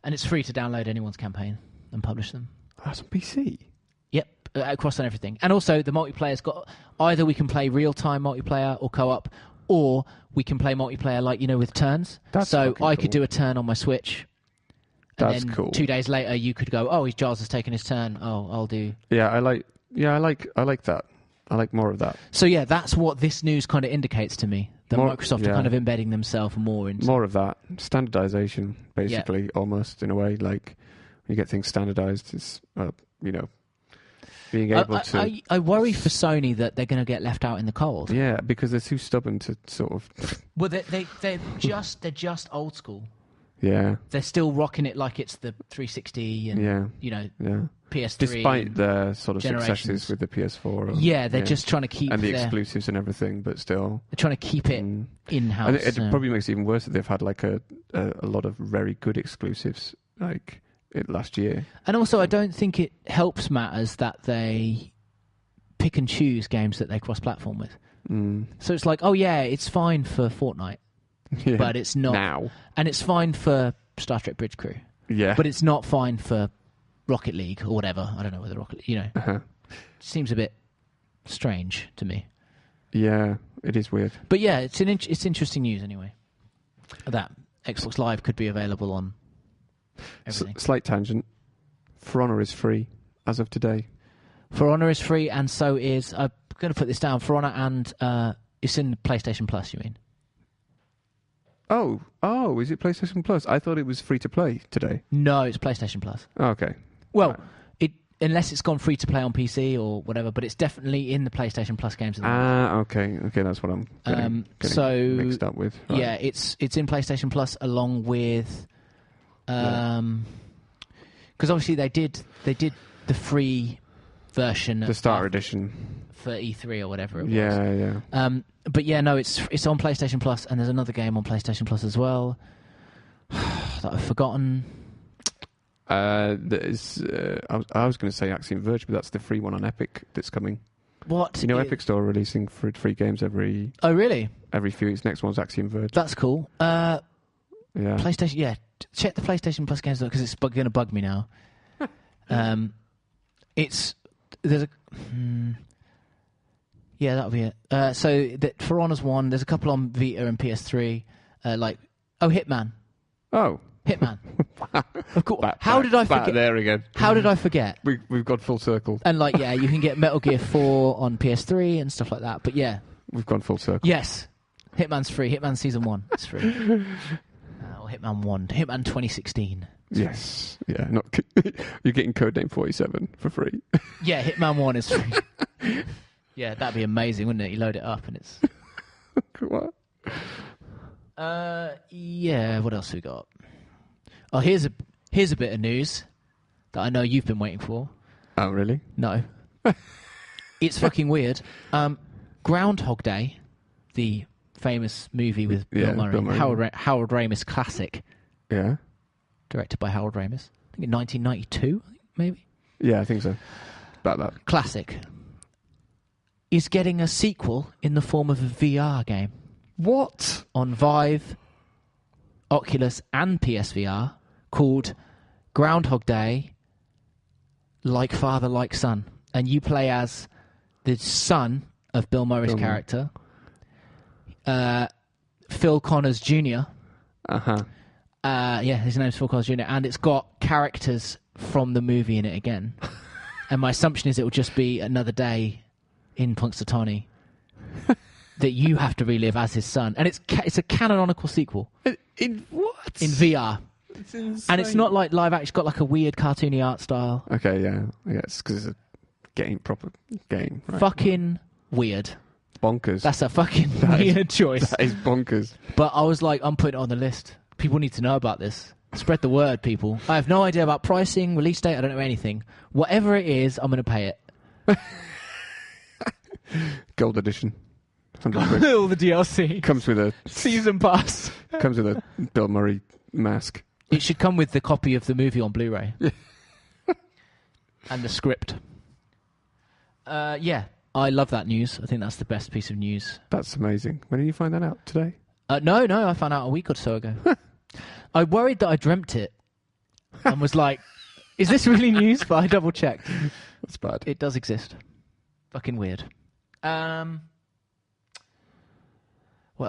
And it's free to download anyone's campaign and publish them. That's on PC. Yep, across on everything. And also, the multiplayer's got either we can play real-time multiplayer or co-op, or we can play multiplayer like, with turns. That's so I could cool. do a turn on my Switch. And That's then cool. 2 days later, you could go, oh, Giles has taken his turn. Oh, I'll do. Yeah, I like that. I like more of that. So yeah, that's what this news kind of indicates to me. That Microsoft are kind of embedding themselves more into... More of that. Standardization, basically, almost, in a way. Like, when you get things standardized, it's, being able to... I worry for Sony that they're going to get left out in the cold. Yeah, because they're too stubborn to sort of... Well, they're just old school. Yeah. They're still rocking it like it's the 360 and, PS3. Despite their sort of successes with the PS4. They're just trying to keep... And the exclusives and everything, but still... They're trying to keep it in-house. And it probably makes it even worse that they've had like a lot of very good exclusives like last year. And also, I don't think it helps matters that they pick and choose games that they cross-platform with. So it's like, it's fine for Fortnite. Yeah. But it's not now, and it's fine for Star Trek Bridge Crew. Yeah, but it's not fine for Rocket League or whatever. I don't know whether Rocket, seems a bit strange to me. Yeah, it is weird. But yeah, it's interesting news anyway. That Xbox Live could be available on everything. Slight tangent. For Honor is free as of today. For Honor is free, and so is I'm going to put this down. For Honor, and it's in PlayStation Plus. You mean? Oh, is it PlayStation Plus? I thought it was free to play today. No, it's PlayStation Plus. Oh, okay. Well, unless it's gone free to play on PC or whatever, but it's definitely in the PlayStation Plus games. Okay, that's what I'm getting mixed up with. Right. Yeah, it's in PlayStation Plus along with, because obviously they did the free version, the starter edition for E3 or whatever it was. Yeah. But yeah, no, it's on PlayStation Plus, and there's another game on PlayStation Plus as well that I've forgotten. There's, I was going to say Axiom Verge, but that's the free one on Epic that's coming. What? Epic Store releasing free games every... Oh, really? Every few weeks. Next one's Axiom Verge. That's cool. Yeah. PlayStation, yeah. Check the PlayStation Plus games, because it's going to bug me now. There's a... Yeah, that'll be it. So For Honor's one, there's a couple on Vita and PS3, Hitman. Oh. Hitman. Of course. How did I forget? There again. How did I forget? We've got full circle. And you can get Metal Gear 4 on PS3 and stuff like that. But yeah, we've gone full circle. Yes, Hitman's free. Hitman Season 1 is free. Or Hitman 1. Hitman 2016. Yes. Yeah. Not you're getting Codename 47 for free. Yeah, Hitman 1 is free. Yeah, that'd be amazing, wouldn't it? You load it up and it's... What? Yeah, what else we got? Oh, here's a bit of news that I know you've been waiting for. Oh, really? No. It's fucking weird. Groundhog Day, the famous movie with Bill Murray. Harold Ramis classic. Yeah. Directed by Harold Ramis. I think in 1992, maybe? Yeah, I think so. About that. Classic. Is getting a sequel in the form of a VR game. What? On Vive, Oculus, and PSVR, called Groundhog Day, Like Father, Like Son. And you play as the son of Bill Murray's character, Phil Connors Jr. Uh-huh. Yeah, his name's Phil Connors Jr. And it's got characters from the movie in it again. And my assumption is it will just be another day in Punxsutawney that you have to relive as his son. And it's a canonical sequel. In what? In VR. It's insane. And it's not like live action. It's got like a weird cartoony art style. Okay, yeah. I guess because it's a proper game. Right? Fucking weird. Bonkers. That's a fucking weird choice. That is bonkers. But I was like, I'm putting it on the list. People need to know about this. Spread the word, people. I have no idea about pricing, release date. I don't know anything. Whatever it is, I'm going to pay it. Gold edition. All the DLC. Comes with a season pass. Comes with a Bill Murray mask. It should come with the copy of the movie on Blu-ray. And the script. Yeah, I love that news. I think that's the best piece of news. That's amazing. When did you find that out? Today? No, I found out a week or so ago. I worried that I dreamt it and was like, is this really news? But I double-checked. That's bad. It does exist. Fucking weird. What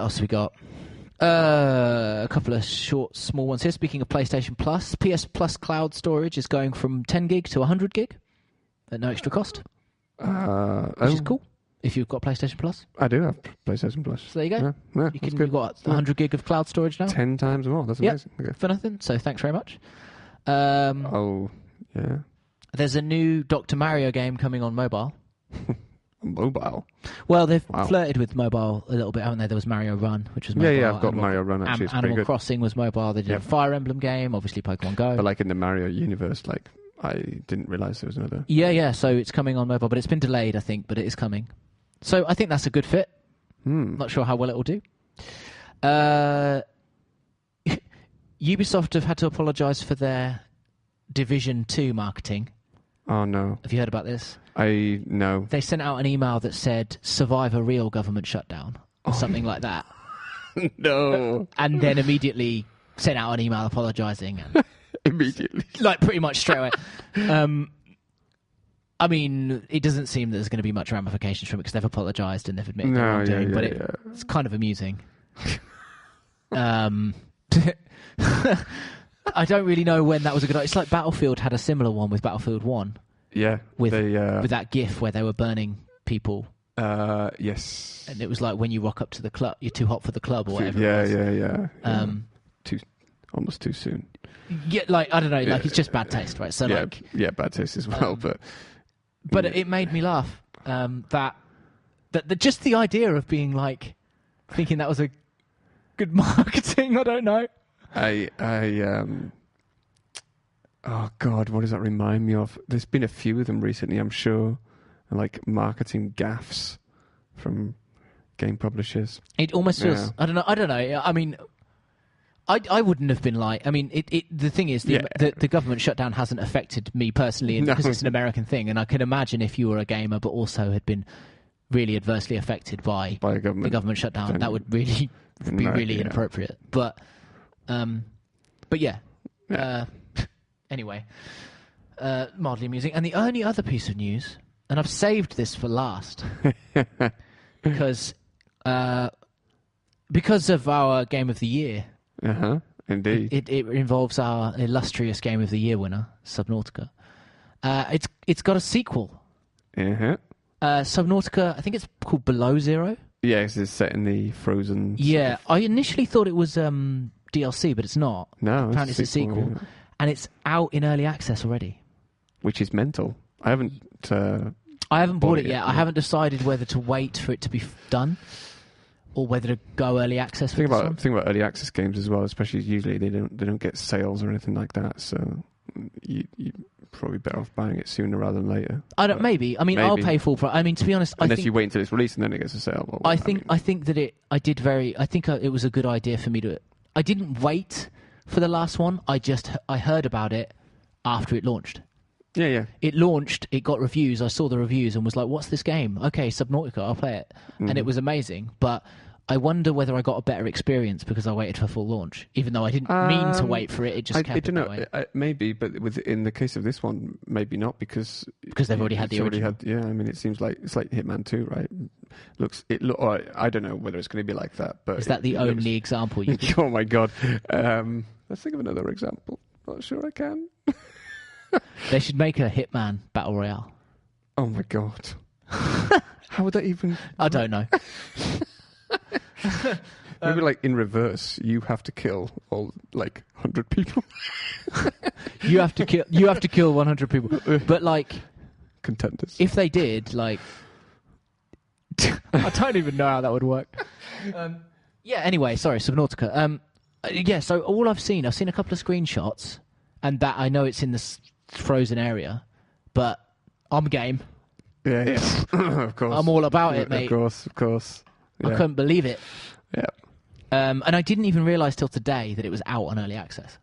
else have we got? A couple of short, small ones here. Speaking of PlayStation Plus, PS Plus cloud storage is going from 10 gig to 100 gig at no extra cost, which is cool if you've got PlayStation Plus. I do have PlayStation Plus. So there you go. Yeah, You've got 100 gig of cloud storage now. 10 times more. That's amazing. Okay. For nothing. So thanks very much. Oh, yeah. There's a new Dr. Mario game coming on mobile. Mobile? Well, they've flirted with mobile a little bit, haven't they? There was Mario Run, which was mobile. Yeah, I've got Mario Run, actually. It's Animal pretty good. Crossing was mobile. They did a Fire Emblem game, obviously Pokemon Go. But like in the Mario universe, like, I didn't realise there was another... Yeah, so it's coming on mobile, but it's been delayed, I think, but it is coming. So I think that's a good fit. Not sure how well it will do. Ubisoft have had to apologise for their Division 2 marketing. Oh, no. Have you heard about this? No. They sent out an email that said, survive a real government shutdown, or something like that. No. And then immediately sent out an email apologising. Immediately. Like, pretty much straight away. I mean, it doesn't seem that there's going to be much ramifications from it because they've apologised and they've admitted their wrongdoing, but it's kind of amusing. I don't really know when that was a good idea. It's like Battlefield had a similar one with Battlefield 1. Yeah. With that GIF where they were burning people. Yes. And it was like when you rock up to the club, you're too hot for the club or whatever it was. Yeah. Almost too soon. Yeah, like, I don't know, like it's just bad taste, right? So yeah, bad taste as well, but it made me laugh. That just the idea of being like, thinking that was a good marketing, I don't know. Oh God, what does that remind me of? There's been a few of them recently, I'm sure, like marketing gaffes from game publishers. It almost feels. I don't know. I mean, I wouldn't have been like. I mean, the thing is, the government shutdown hasn't affected me personally because it's an American thing, and I can imagine if you were a gamer but also had been really adversely affected by the government shutdown, that would really be really inappropriate. But yeah. Anyway, mildly amusing. And the only other piece of news, and I've saved this for last, because of our Game of the Year. Indeed. It involves our illustrious Game of the Year winner, Subnautica. It's got a sequel. Subnautica, I think it's called Below Zero. Yeah, it's set in the frozen... Yeah, I initially thought it was DLC, but it's not. No, apparently it's a sequel. Yeah. And it's out in early access already. Which is mental. I haven't bought it yet. I haven't decided whether to wait for it to be done or whether to go early access. Think about early access games as well, especially usually they don't get sales or anything like that, so you probably better off buying it sooner rather than later. Maybe. I mean, maybe. I'll pay full price. I mean, to be honest, unless you wait until it's released and then it gets a sale. Well, I think that it was a good idea for me to. I didn't wait for the last one. I heard about it after it launched. Yeah. It launched, it got reviews, I saw the reviews and was like, what's this game? Okay, Subnautica, I'll play it. And it was amazing. But I wonder whether I got a better experience because I waited for full launch. Even though I didn't mean to wait for it, it just kept it that way. Maybe, but in the case of this one, maybe not because they've already had the original. I mean, it seems like it's like Hitman 2, right? I don't know whether it's going to be like that. But is that the only example you can... Oh my God. Let's think of another example. Not sure I can. They should make a Hitman Battle Royale. Oh my God. How would that even... I don't know. Maybe like in reverse, you have to kill all like 100 people. You have to kill 100 people. But like contenders. If they did, like I don't even know how that would work. Yeah, anyway, sorry, Subnautica. Yeah, so all I've seen a couple of screenshots, and that I know it's in this frozen area, but I'm game. Yeah, of course. I'm all about it, mate. Of course. Yeah. I couldn't believe it. Yeah. And I didn't even realise till today that it was out on early access.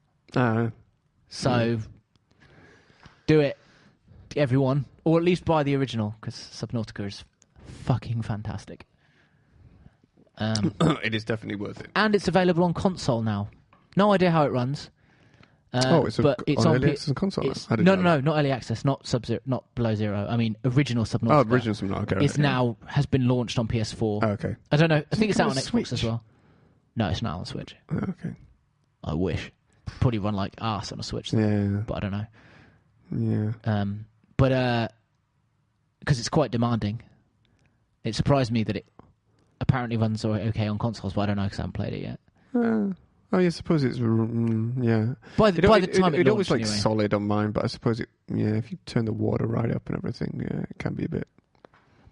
So, do it, everyone. Or at least buy the original, because Subnautica is fucking fantastic. It is definitely worth it. And it's available on console now. No idea how it runs. It's on early access on console. No, not early access, not Sub-Zero, not Below Zero. I mean, original Subnautica. Oh, original Subnautica. It's now has been launched on PS4. Oh, okay. I don't know. I think it's out on Switch? Xbox as well. No, it's not on Switch. Oh, okay. I wish. Probably run like arse on a Switch. Yeah. But I don't know. Yeah. But because it's quite demanding. It surprised me that it apparently runs okay on consoles, but I don't know because I haven't played it yet. Oh, yeah, I suppose it's yeah. By the time it always like anyway. solid on mine, but I suppose if you turn the water right up and everything, it can be a bit.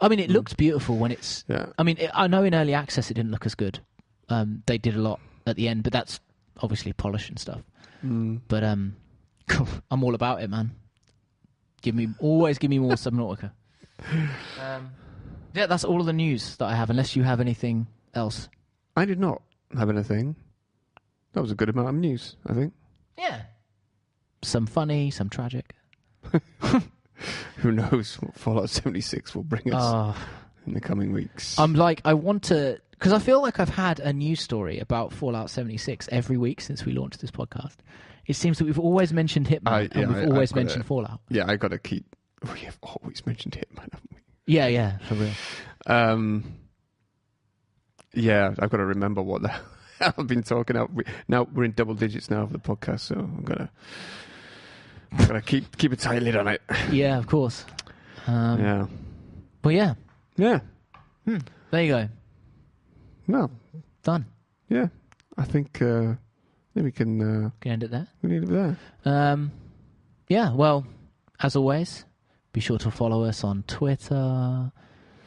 I mean, it looks beautiful when it's. Yeah. I mean, I know in early access it didn't look as good. They did a lot at the end, but that's obviously polish and stuff. But I'm all about it, man. Always give me more Subnautica. Yeah, that's all of the news that I have. Unless you have anything else. I did not have anything. That was a good amount of news, I think. Yeah. Some funny, some tragic. Who knows what Fallout 76 will bring us in the coming weeks. I'm like, I want to... Because I feel like I've had a news story about Fallout 76 every week since we launched this podcast. It seems that we've always mentioned Hitman and we've always mentioned Fallout. Yeah, I got to keep... We have always mentioned Hitman, haven't we? Yeah, for real. Yeah, I've got to remember what the hell I've been talking about. Now we're in double digits now of the podcast, so I'm gonna keep a tight lid on it. Yeah, of course. Yeah. Well, yeah. Yeah. There you go. Well, done. Yeah, I think we can end it there. We need it there. Yeah. Well, as always, be sure to follow us on Twitter.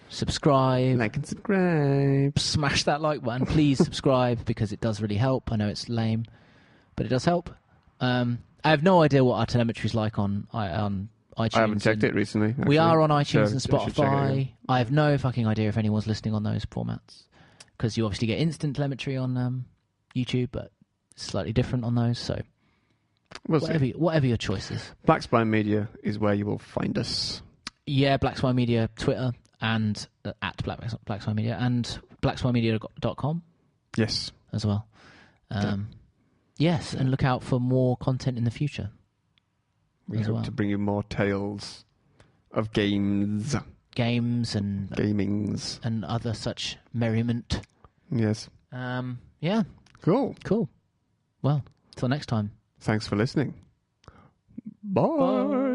Subscribe. Like and subscribe. Smash that like button. Please subscribe because it does really help. I know it's lame, but it does help. I have no idea what our telemetry is like on iTunes. I haven't checked it recently. Actually. We are on iTunes and Spotify. I have no fucking idea if anyone's listening on those formats because you obviously get instant telemetry on YouTube, but it's slightly different on those. So whatever your choice is. Black Spine Media is where you will find us. Yeah, Black Spine Media, Twitter. And at Black Spine Media and blackspinemedia.com. Yes. As well. Yes, and look out for more content in the future. We hope to bring you more tales of games. Games and... Gamings. And other such merriment. Yes. Yeah. Cool. Well, till next time. Thanks for listening. Bye.